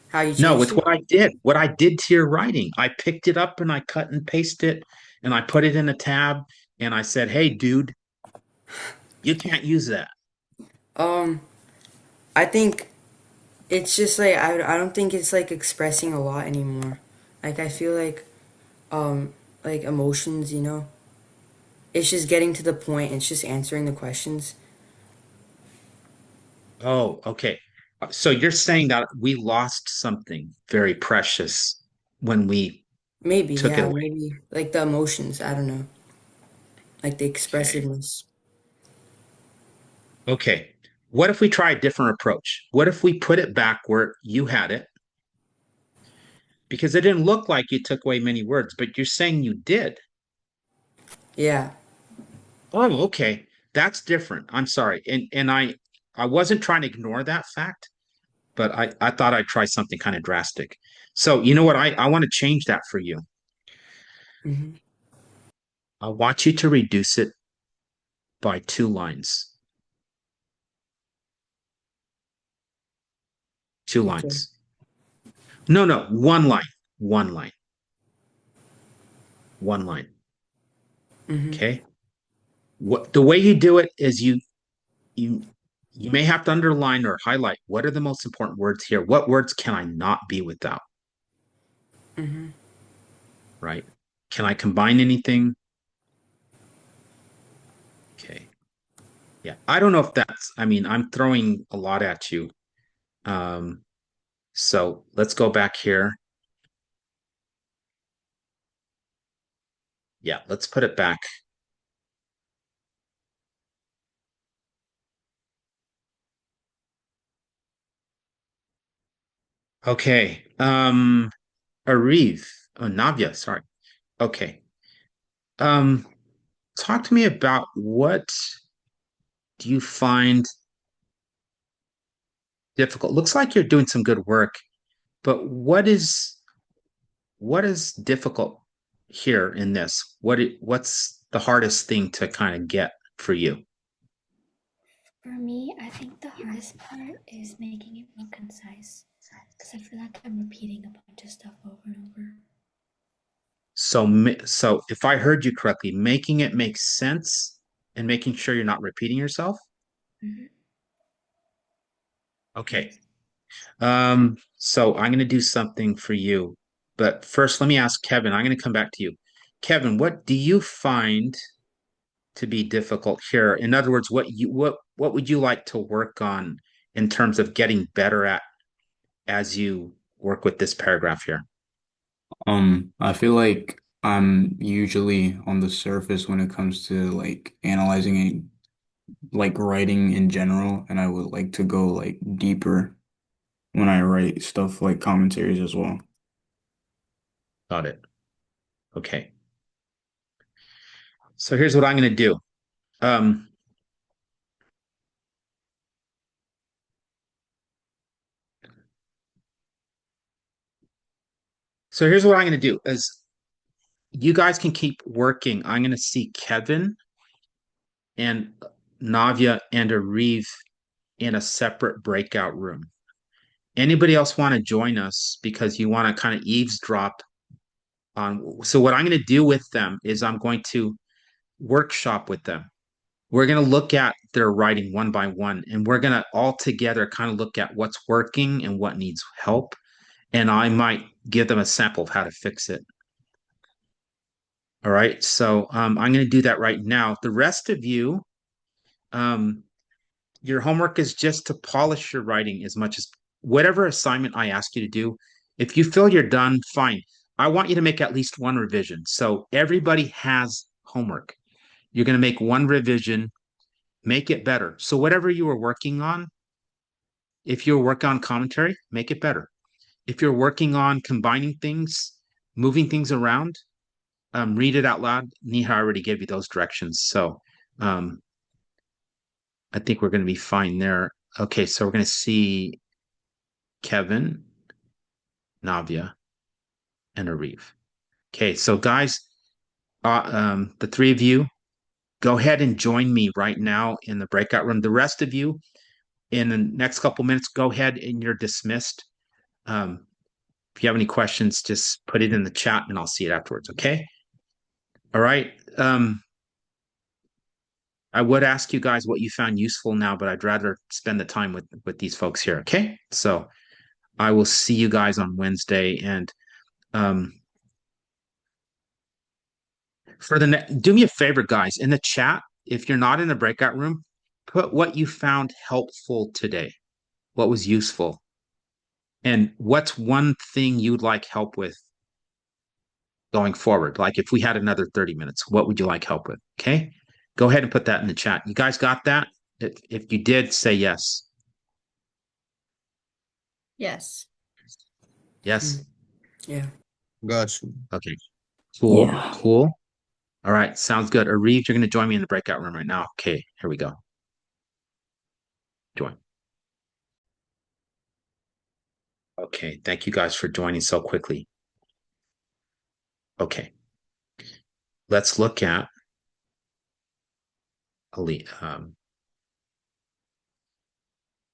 how you No, changed with it. what I did. What I did to your writing. I picked it up and I cut and pasted it and I put it in a tab and I said, "Hey dude, you can't use that." Um, I think it's just like I don't think it's like expressing a lot anymore. Like I feel um like emotions, you know. It's just getting to the point. It's just answering the questions. Oh, okay. So you're saying that we lost something very precious when we Maybe, took it yeah, away. maybe like the emotions. I don't know, like the Okay. expressiveness. Okay. What if we try a different approach? What if we put it back where you had it? Because it didn't look like you took away many words, but you're saying you did. Yeah. Oh, okay. That's different. I'm sorry. And I wasn't trying to ignore that fact, but I thought I'd try something kind of drastic. So you know what? I want to change that for you. Hmm. I want you to reduce it by 2 lines. Two Okay. lines. No, no, one line. One line. One line. Mm-hmm. Okay. What the way you do it is you you may have to underline or highlight what are the most important words here. What words can I not be without? Mm-hmm. Right? Can I combine anything? Okay. Yeah. I don't know if that's, I mean, I'm throwing a lot at you. Um, so let's go back here. Yeah, let's put it back. Okay. Ariv. Oh, Navia, sorry. Okay. Um, talk to me about what do you find difficult? Looks like you're doing some good work, but what is difficult here in this? What's the hardest thing to kind of get for you? For me, I think the hardest part is making it more concise because I feel like I'm repeating a bunch of stuff over and over. So if I heard you correctly, making it make sense and making sure you're not repeating yourself. Mm-hmm. Okay. So I'm going to do something for you, but first let me ask Kevin. I'm going to come back to you. Kevin, what do you find to be difficult here? In other words, what would you like to work on in terms of getting better at as you work with this paragraph here? I feel like I'm usually on the surface when it comes to like analyzing it, like writing in general, and I would like to go like deeper when I write stuff like commentaries as well. Got it. Okay. So here's what I'm going to do. Um, so here's what I'm going to do is you guys can keep working. I'm going to see Kevin and Navia and Ariv in a separate breakout room. Anybody else want to join us because you want to kind of eavesdrop on? So what I'm going to do with them is I'm going to workshop with them. We're going to look at their writing one by one, and we're going to all together kind of look at what's working and what needs help. And I might give them a sample of how to fix it. All right. So I'm going to do that right now. The rest of you, um, your homework is just to polish your writing as much as whatever assignment I ask you to do. If you feel you're done, fine. I want you to make at least one revision. So everybody has homework. You're going to make one revision, make it better. So whatever you were working on, if you're working on commentary, make it better. If you're working on combining things, moving things around, read it out loud. Neha already gave you those directions. So um, I think we're going to be fine there. Okay, so we're going to see Kevin, Navia, and Ariv. Okay, so guys, the three of you, go ahead and join me right now in the breakout room. The rest of you, in the next couple minutes, go ahead and you're dismissed. If you have any questions, just put it in the chat and I'll see it afterwards. Okay. All right. I would ask you guys what you found useful now, but I'd rather spend the time with these folks here. Okay. So I will see you guys on Wednesday, and um, do me a favor, guys, in the chat. If you're not in the breakout room, put what you found helpful today. What was useful, and what's one thing you'd like help with going forward? Like if we had another 30 minutes, what would you like help with? Okay. Go ahead and put that in the chat. You guys got that? If you did, say yes. Yes. Yes. Yeah. Got you. Okay. Cool. Yeah. Cool. All right. Sounds good. Ariv, you're going to join me in the breakout room right now. Okay. Here we go. Join. Okay. Thank you guys for joining so quickly. Okay. Let's look at Ali,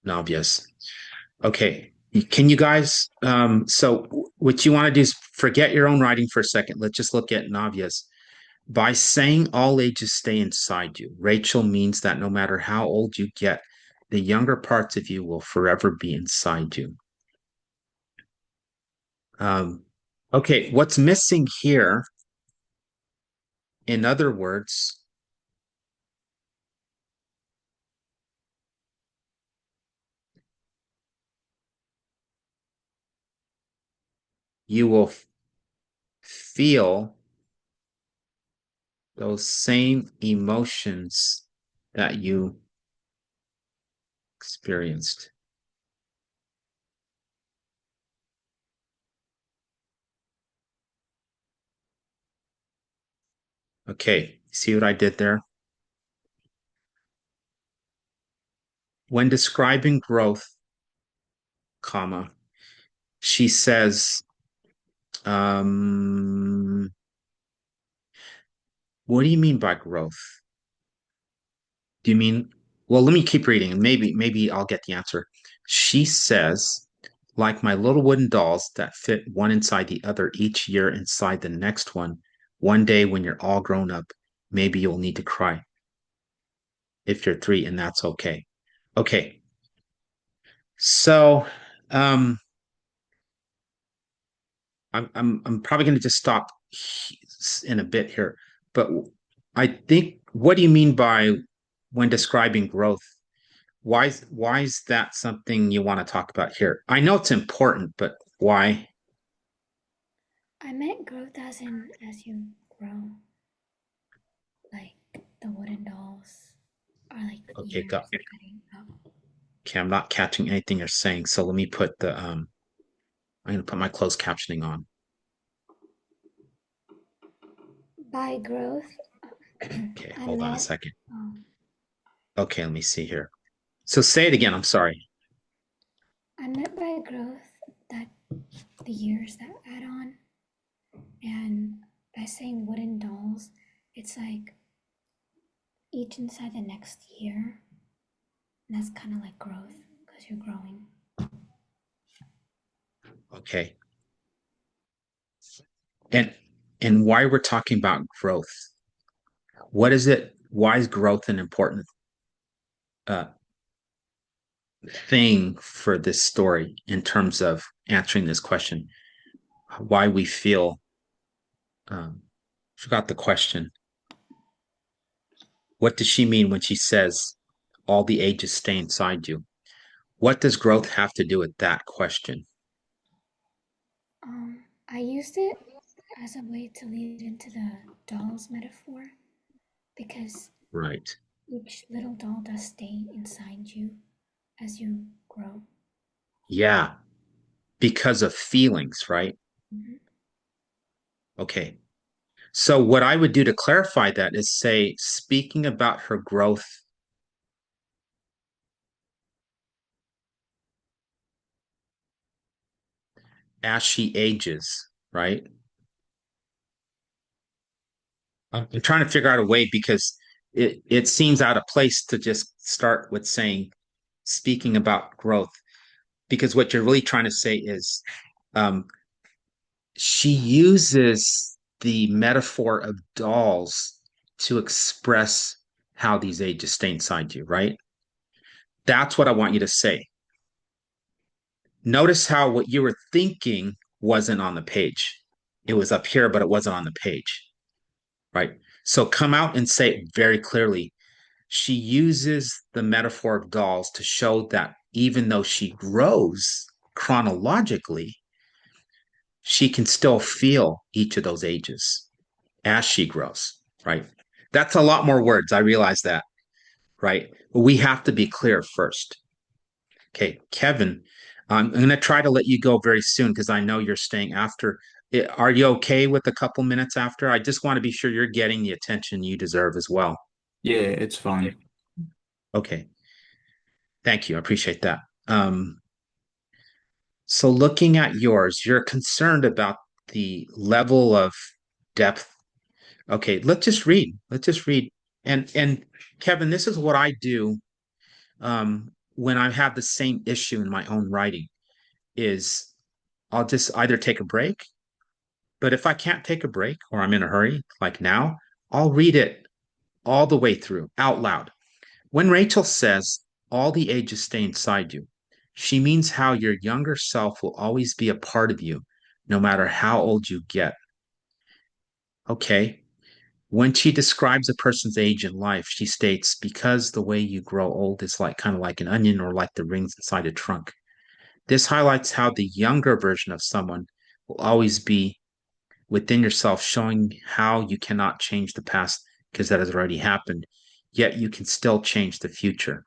Navia's. Okay. Can you guys, so what you want to do is forget your own writing for a second. Let's just look at Navia's. By saying all ages stay inside you, Rachel means that no matter how old you get, the younger parts of you will forever be inside you. Okay, what's missing here, in other words, you will feel those same emotions that you experienced. Okay, see what I did there? When describing growth, comma, she says, what do you mean by growth? Do you mean, well, let me keep reading and maybe I'll get the answer. She says, like my little wooden dolls that fit one inside the other each year inside the next one day when you're all grown up, maybe you'll need to cry if you're 3, and that's okay. Okay. So, um, I'm probably going to just stop in a bit here, but I think, what do you mean by when describing growth? Why is that something you want to talk about here? I know it's important, but why? I meant growth as in as you grow. Like the wooden dolls are like Okay, years got adding up. okay, I'm not catching anything you're saying, so let me put the I'm gonna put my closed captioning on. By growth, Okay, I hold on a meant second. um, Okay, let me see here. So say it again, I'm sorry. I meant by growth that the years that add on, and by saying wooden dolls, it's like each inside the next year, and that's kind of like growth because you're growing. Okay. And why we're talking about growth. What is it? Why is growth an important uh thing for this story in terms of answering this question? Why we feel forgot the question. What does she mean when she says all the ages stay inside you? What does growth have to do with that question? I used it as a way to lead into the dolls metaphor because Right. each little doll does stay inside you as you grow. Yeah, because of feelings, right? Mhm. Okay. So, what I would do to clarify that is say, speaking about her growth as she ages, right? I'm trying to figure out a way because it seems out of place to just start with saying, speaking about growth, because what you're really trying to say is um, she uses the metaphor of dolls to express how these ages stay inside you, right? That's what I want you to say. Notice how what you were thinking wasn't on the page. It was up here, but it wasn't on the page, right? So come out and say it very clearly. She uses the metaphor of dolls to show that even though she grows chronologically, she can still feel each of those ages as she grows, right? That's a lot more words. I realize that, right? But we have to be clear first. Okay, Kevin, I'm going to try to let you go very soon because I know you're staying after. Are you okay with a couple minutes after? I just want to be sure you're getting the attention you deserve as well. Yeah, it's fine. Okay, thank you. I appreciate that. So looking at yours, you're concerned about the level of depth. Okay, let's just read. Let's just read. And Kevin, this is what I do when I have the same issue in my own writing. is I'll just either take a break, but if I can't take a break or I'm in a hurry, like now, I'll read it all the way through out loud. When Rachel says, all the ages stay inside you, she means how your younger self will always be a part of you, no matter how old you get. Okay. When she describes a person's age in life, she states, because the way you grow old is like kind of like an onion or like the rings inside a trunk. This highlights how the younger version of someone will always be within yourself, showing how you cannot change the past because that has already happened, yet you can still change the future.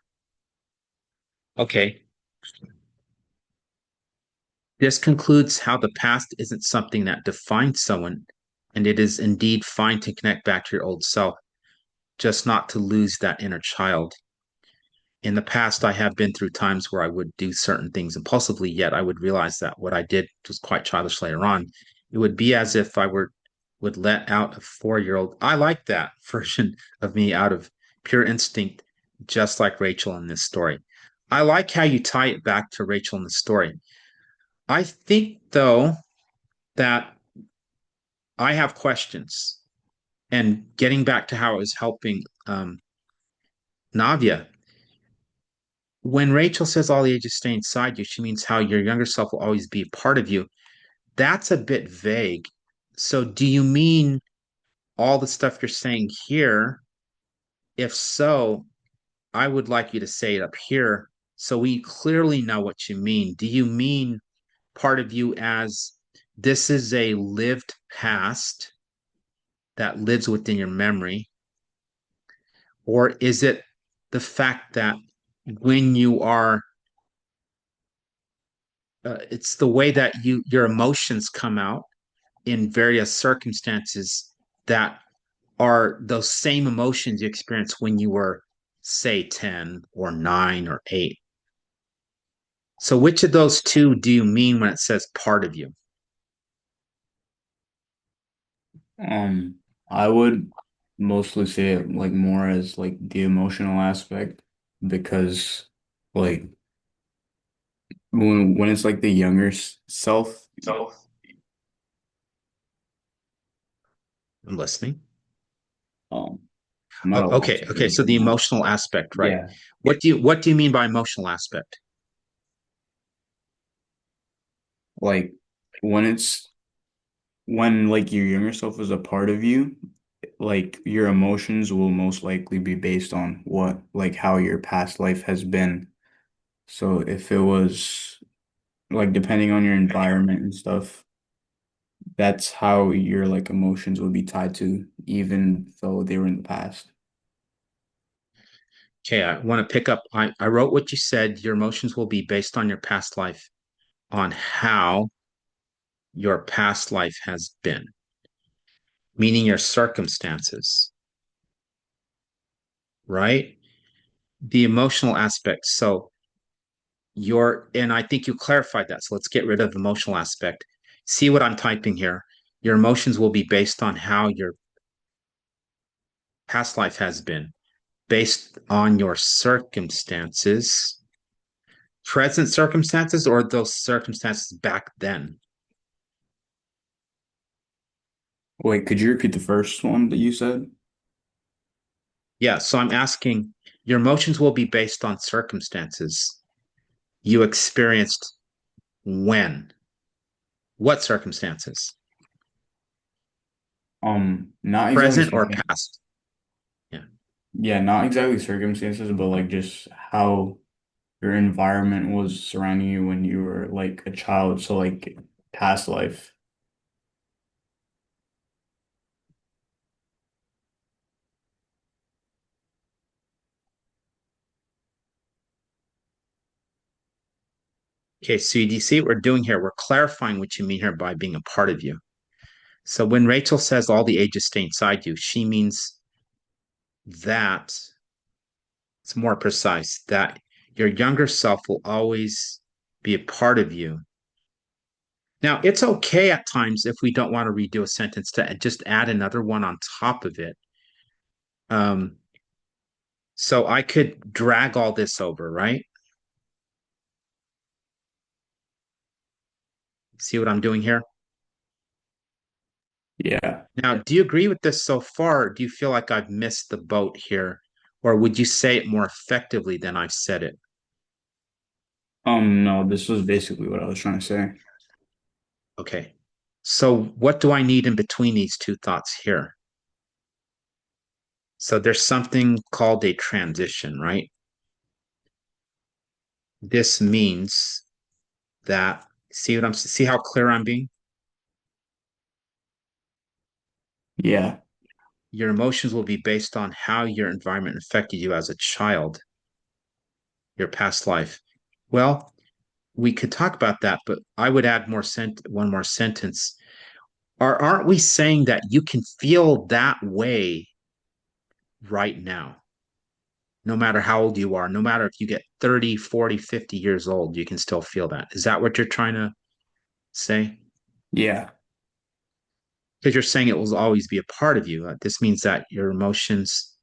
Okay. This concludes how the past isn't something that defines someone, and it is indeed fine to connect back to your old self, just not to lose that inner child. In the past, I have been through times where I would do certain things impulsively, yet I would realize that what I did was quite childish later on. It would be as if I would let out a 4-year old. I like that version of me out of pure instinct, just like Rachel in this story. I like how you tie it back to Rachel in the story. I think, though, that I have questions. And getting back to how it was helping Navia, when Rachel says all the ages stay inside you, she means how your younger self will always be a part of you. That's a bit vague. So, do you mean all the stuff you're saying here? If so, I would like you to say it up here so we clearly know what you mean. Do you mean part of you as this is a lived past that lives within your memory? Or is it the fact that when you are it's the way that your emotions come out in various circumstances that are those same emotions you experienced when you were, say, 10 or 9 or 8. So which of those two do you mean when it says part of you? Um, I would mostly say it like more as like the emotional aspect because like when it's like the younger self, I'm listening. um, I'm at Oh, a loss okay, of okay. words So right the now. emotional aspect, right? Yeah, What do you mean by emotional aspect? like when it's when like your younger self is a part of you, like your emotions will most likely be based on what like how your past life has been. So if it was like depending on your environment and stuff, that's how your like emotions would be tied to, even though they were in the past. Okay, I want to pick up. I wrote what you said. Your emotions will be based on your past life, on how your past life has been, meaning your circumstances, right? The emotional aspect. So and I think you clarified that. So let's get rid of the emotional aspect. See what I'm typing here. Your emotions will be based on how your past life has been, based on your circumstances, present circumstances, or those circumstances back then. Wait, could you repeat the first one that you said? Yeah, so I'm asking your emotions will be based on circumstances you experienced when? What circumstances? Not exactly Present or circum past? Yeah. yeah, not exactly circumstances, but like just how your environment was surrounding you when you were like a child. So like past life. Okay, so do you see what we're doing here? We're clarifying what you mean here by being a part of you. So when Rachel says all the ages stay inside you, she means that it's more precise, that your younger self will always be a part of you. Now, it's okay at times if we don't want to redo a sentence to just add another one on top of it. Um, so I could drag all this over, right? See what I'm doing here? Yeah. Now, do you agree with this so far? Or do you feel like I've missed the boat here? Or would you say it more effectively than I've said it? No, this was basically what I was trying to say. Okay. So what do I need in between these two thoughts here? So there's something called a transition, right? This means that see how clear I'm being? Yeah. Your emotions will be based on how your environment affected you as a child, your past life. Well, we could talk about that, but I would add one more sentence. Aren't we saying that you can feel that way right now? No matter how old you are, no matter if you get 30, 40, 50 years old, you can still feel that. Is that what you're trying to say? Yeah. Because you're saying it will always be a part of you. This means that your emotions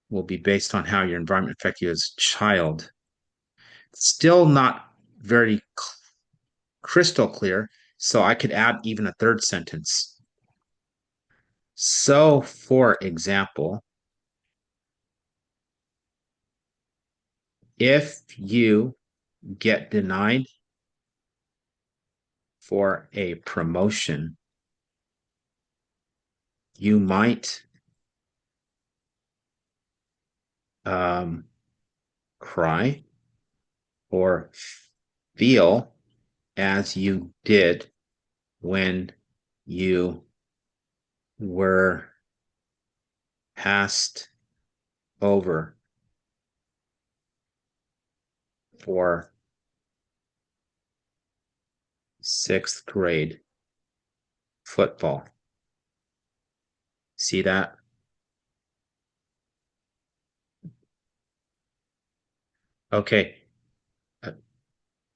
will be based on how your environment affected you as a child. Still not very crystal clear. So I could add even a third sentence. So, for example, if you get denied for a promotion, you might um, cry or feel as you did when you were passed over for sixth grade football. See that? Okay. Uh,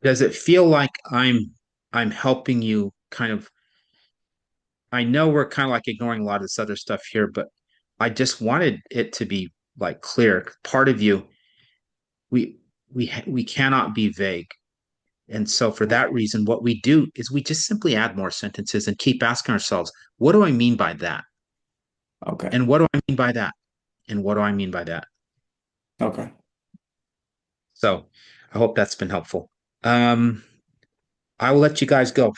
Does it feel like I'm helping you kind of I know we're kind of like ignoring a lot of this other stuff here, but I just wanted it to be like clear. Part of you, we we cannot be vague. And so for that reason, what we do is we just simply add more sentences and keep asking ourselves, what do I mean by that? Okay. And what do I mean by that? And what do I mean by that? Okay. So I hope that's been helpful. Um, I will let you guys go.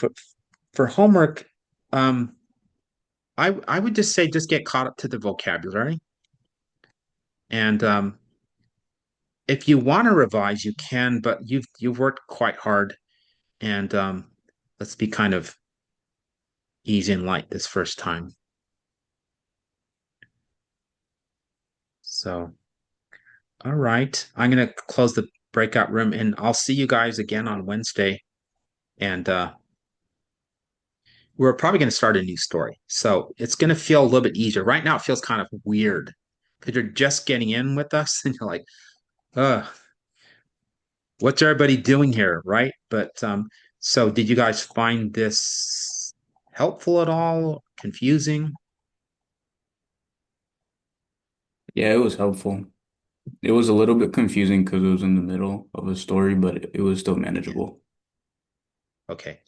For homework, um, I would just say just get caught up to the vocabulary. And if you want to revise, you can, but you've worked quite hard. And let's be kind of easy and light this first time. So, all right. I'm gonna close the breakout room and I'll see you guys again on Wednesday. And we're probably gonna start a new story. So it's gonna feel a little bit easier. Right now it feels kind of weird because you're just getting in with us and you're like, what's everybody doing here, right? But so did you guys find this helpful at all? Confusing? Yeah, it was helpful. It was a little bit confusing because it was in the middle of a story, but it was still manageable. Okay.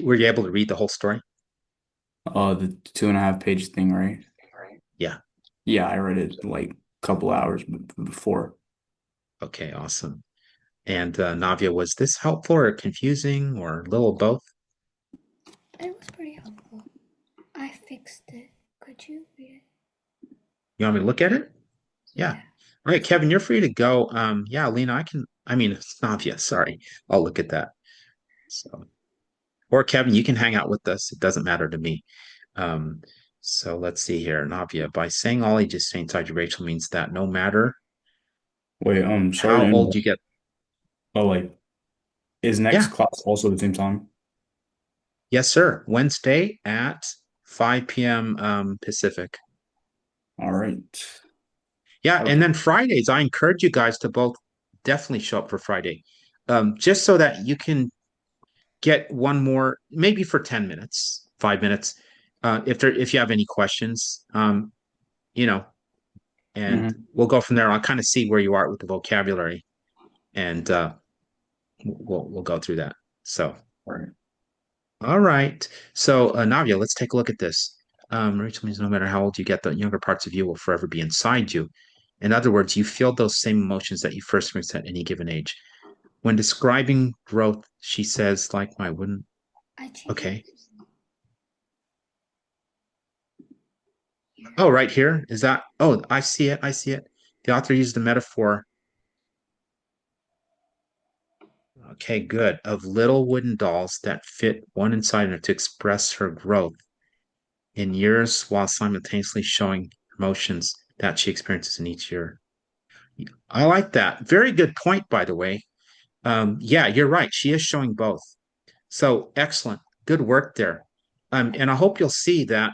Were you able to read the whole story? The 2.5 page thing, right? Yeah. Yeah, I read it like a couple hours before. Okay, awesome. And Navia, was this helpful or confusing or a little of both? It was pretty helpful. I fixed it. Could you read it? You want me to look at it? Yeah. Yeah. All right, Kevin, you're free to go. Yeah, Lena, I mean, it's Navia, sorry. I'll look at that. So, or Kevin, you can hang out with us. It doesn't matter to me. Um, so let's see here. Navia, by saying all ages stay inside you, Rachel means that no matter Wait, sorry to how old interrupt. you get. Oh, like, is next Yeah, class also the same time? yes, sir. Wednesday at 5 p.m. Pacific. All right. Yeah, and Okay. then Fridays, I encourage you guys to both definitely show up for Friday. Just so that you can get one more, maybe for 10 minutes, 5 minutes. If you have any questions, you know, and Mm-hmm. we'll go from there. I'll kind of see where you are with the vocabulary and we'll go through that. So All right. All right. So, Navia, let's take a look at this. Rachel means no matter how old you get, the younger parts of you will forever be inside you. In other words, you feel those same emotions that you first experienced at any given age. When describing growth, she says, like my wooden. I changed it Okay. here. Oh, right here. Is that? Oh, I see it. I see it. The author used the metaphor. Okay, good. Of little wooden dolls that fit one inside her to express her growth in years while simultaneously showing emotions that she experiences in each year. I like that. Very good point, by the way. Yeah, you're right. She is showing both. So excellent. Good work there. And I hope you'll see that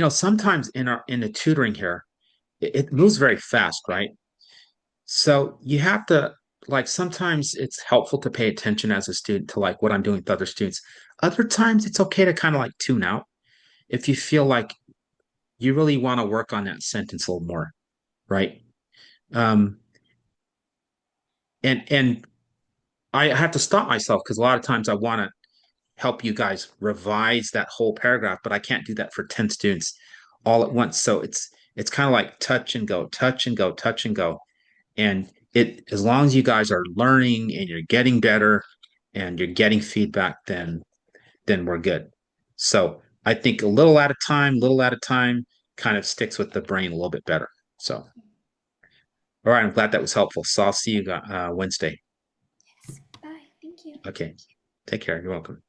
sometimes in the tutoring here, it moves very fast, right? So you have to like sometimes it's helpful to pay attention as a student to like what I'm doing with other students. Other times it's okay to kind of like tune out if you feel like you really want to work on that sentence a little more, right? Um, and I have to stop myself because a lot of times I want to help you guys revise that whole paragraph, but I can't do that for 10 students all at once. So it's kind of like touch and go, touch and go, touch and go. And it as long as you guys are learning and you're getting better and you're getting feedback, then we're good. So I think a little at a time kind of sticks with the brain a little bit better. So all right, I'm glad that was helpful. So I'll see you Wednesday. Yes. Bye. Thank you. Okay. Take care. You're welcome.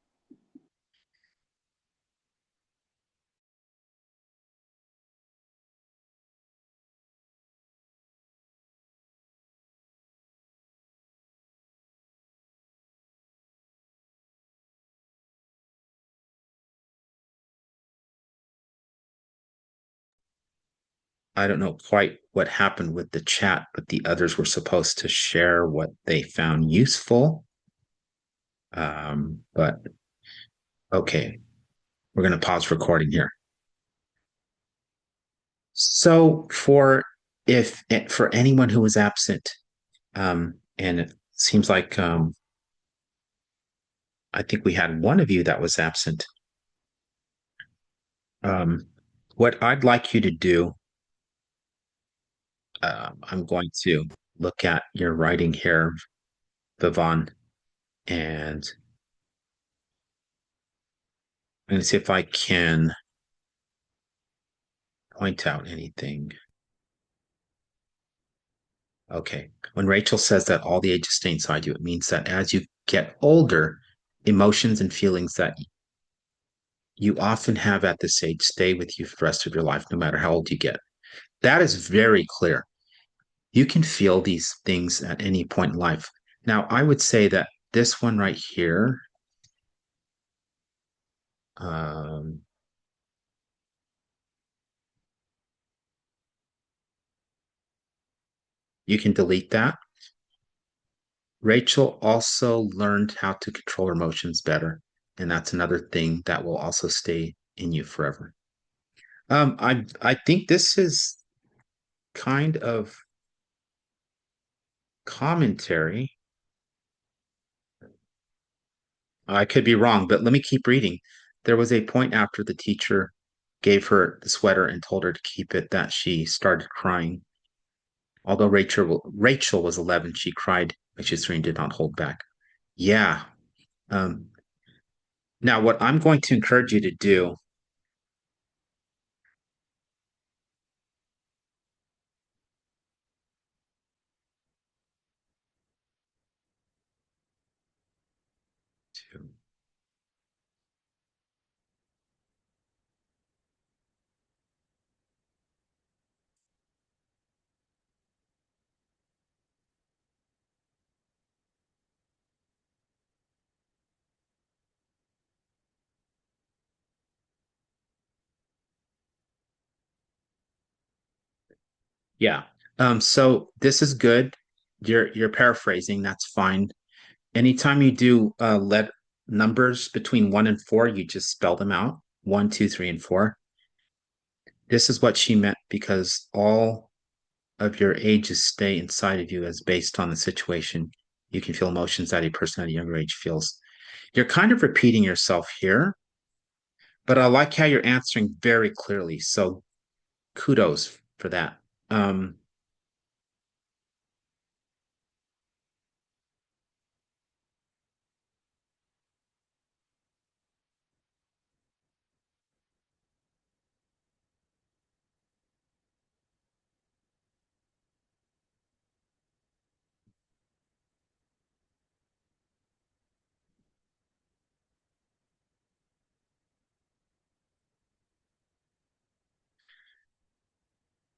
I don't know quite what happened with the chat, but the others were supposed to share what they found useful. But okay, we're going to pause recording here. So for anyone who was absent, and it seems like I think we had one of you that was absent. Um, what I'd like you to do, I'm going to look at your writing here, Vivon, and I'm going to see if I can point out anything. Okay. When Rachel says that all the ages stay inside you, it means that as you get older, emotions and feelings that you often have at this age stay with you for the rest of your life, no matter how old you get. That is very clear. You can feel these things at any point in life. Now, I would say that this one right here, um, you can delete that. Rachel also learned how to control her emotions better. And that's another thing that will also stay in you forever. I think this is kind of commentary. I could be wrong, but let me keep reading. There was a point after the teacher gave her the sweater and told her to keep it that she started crying. Although Rachel was 11, she cried when she was 3 and did not hold back. Yeah. Um, now, what I'm going to encourage you to do, to, yeah. So this is good. You're paraphrasing. That's fine. Anytime you do let numbers between 1 and 4, you just spell them out. 1, 2, 3, and 4. This is what she meant because all of your ages stay inside of you as based on the situation You can feel emotions that a person at a younger age feels. You're kind of repeating yourself here, but I like how you're answering very clearly. So kudos for that. Um,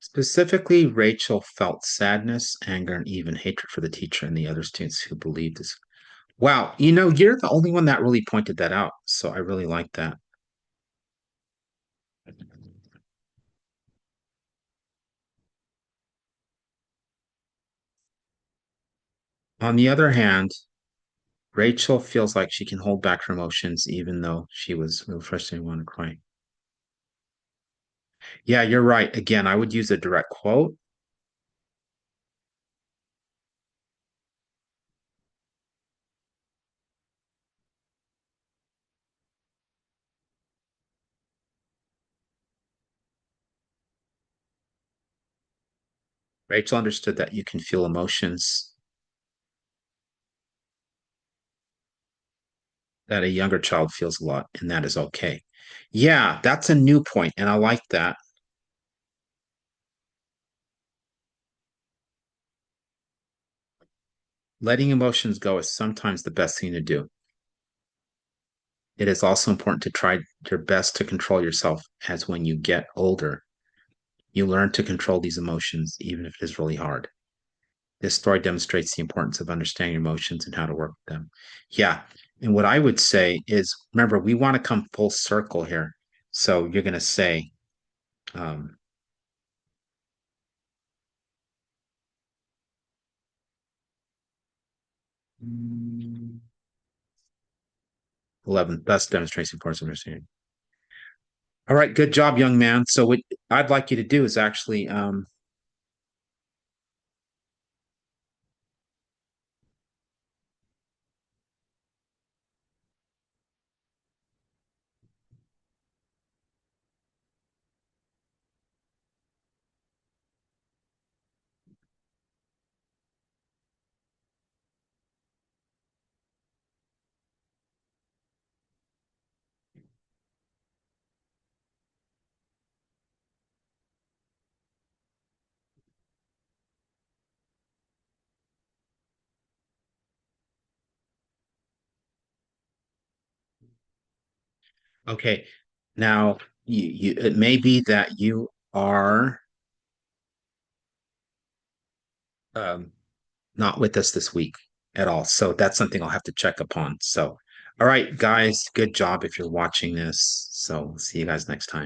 Specifically, Rachel felt sadness, anger, and even hatred for the teacher and the other students who believed this. Wow, you're the only one that really pointed that out. So I really like that. On the other hand, Rachel feels like she can hold back her emotions even though she was real frustrated and wanted to cry. Yeah, you're right. Again, I would use a direct quote. Rachel understood that you can feel emotions that a younger child feels a lot, and that is okay. Yeah, that's a new point, and I like that. Letting emotions go is sometimes the best thing to do. It is also important to try your best to control yourself, as when you get older, you learn to control these emotions, even if it is really hard. This story demonstrates the importance of understanding your emotions and how to work with them. Yeah. And what I would say is remember, we want to come full circle here. So you're going to say, um, 11, thus demonstrates the importance of understanding. All right, good job, young man. So what I'd like you to do is actually, okay. Now, it may be that you are um, not with us this week at all. So that's something I'll have to check upon. So, all right, guys, good job if you're watching this. So, see you guys next time.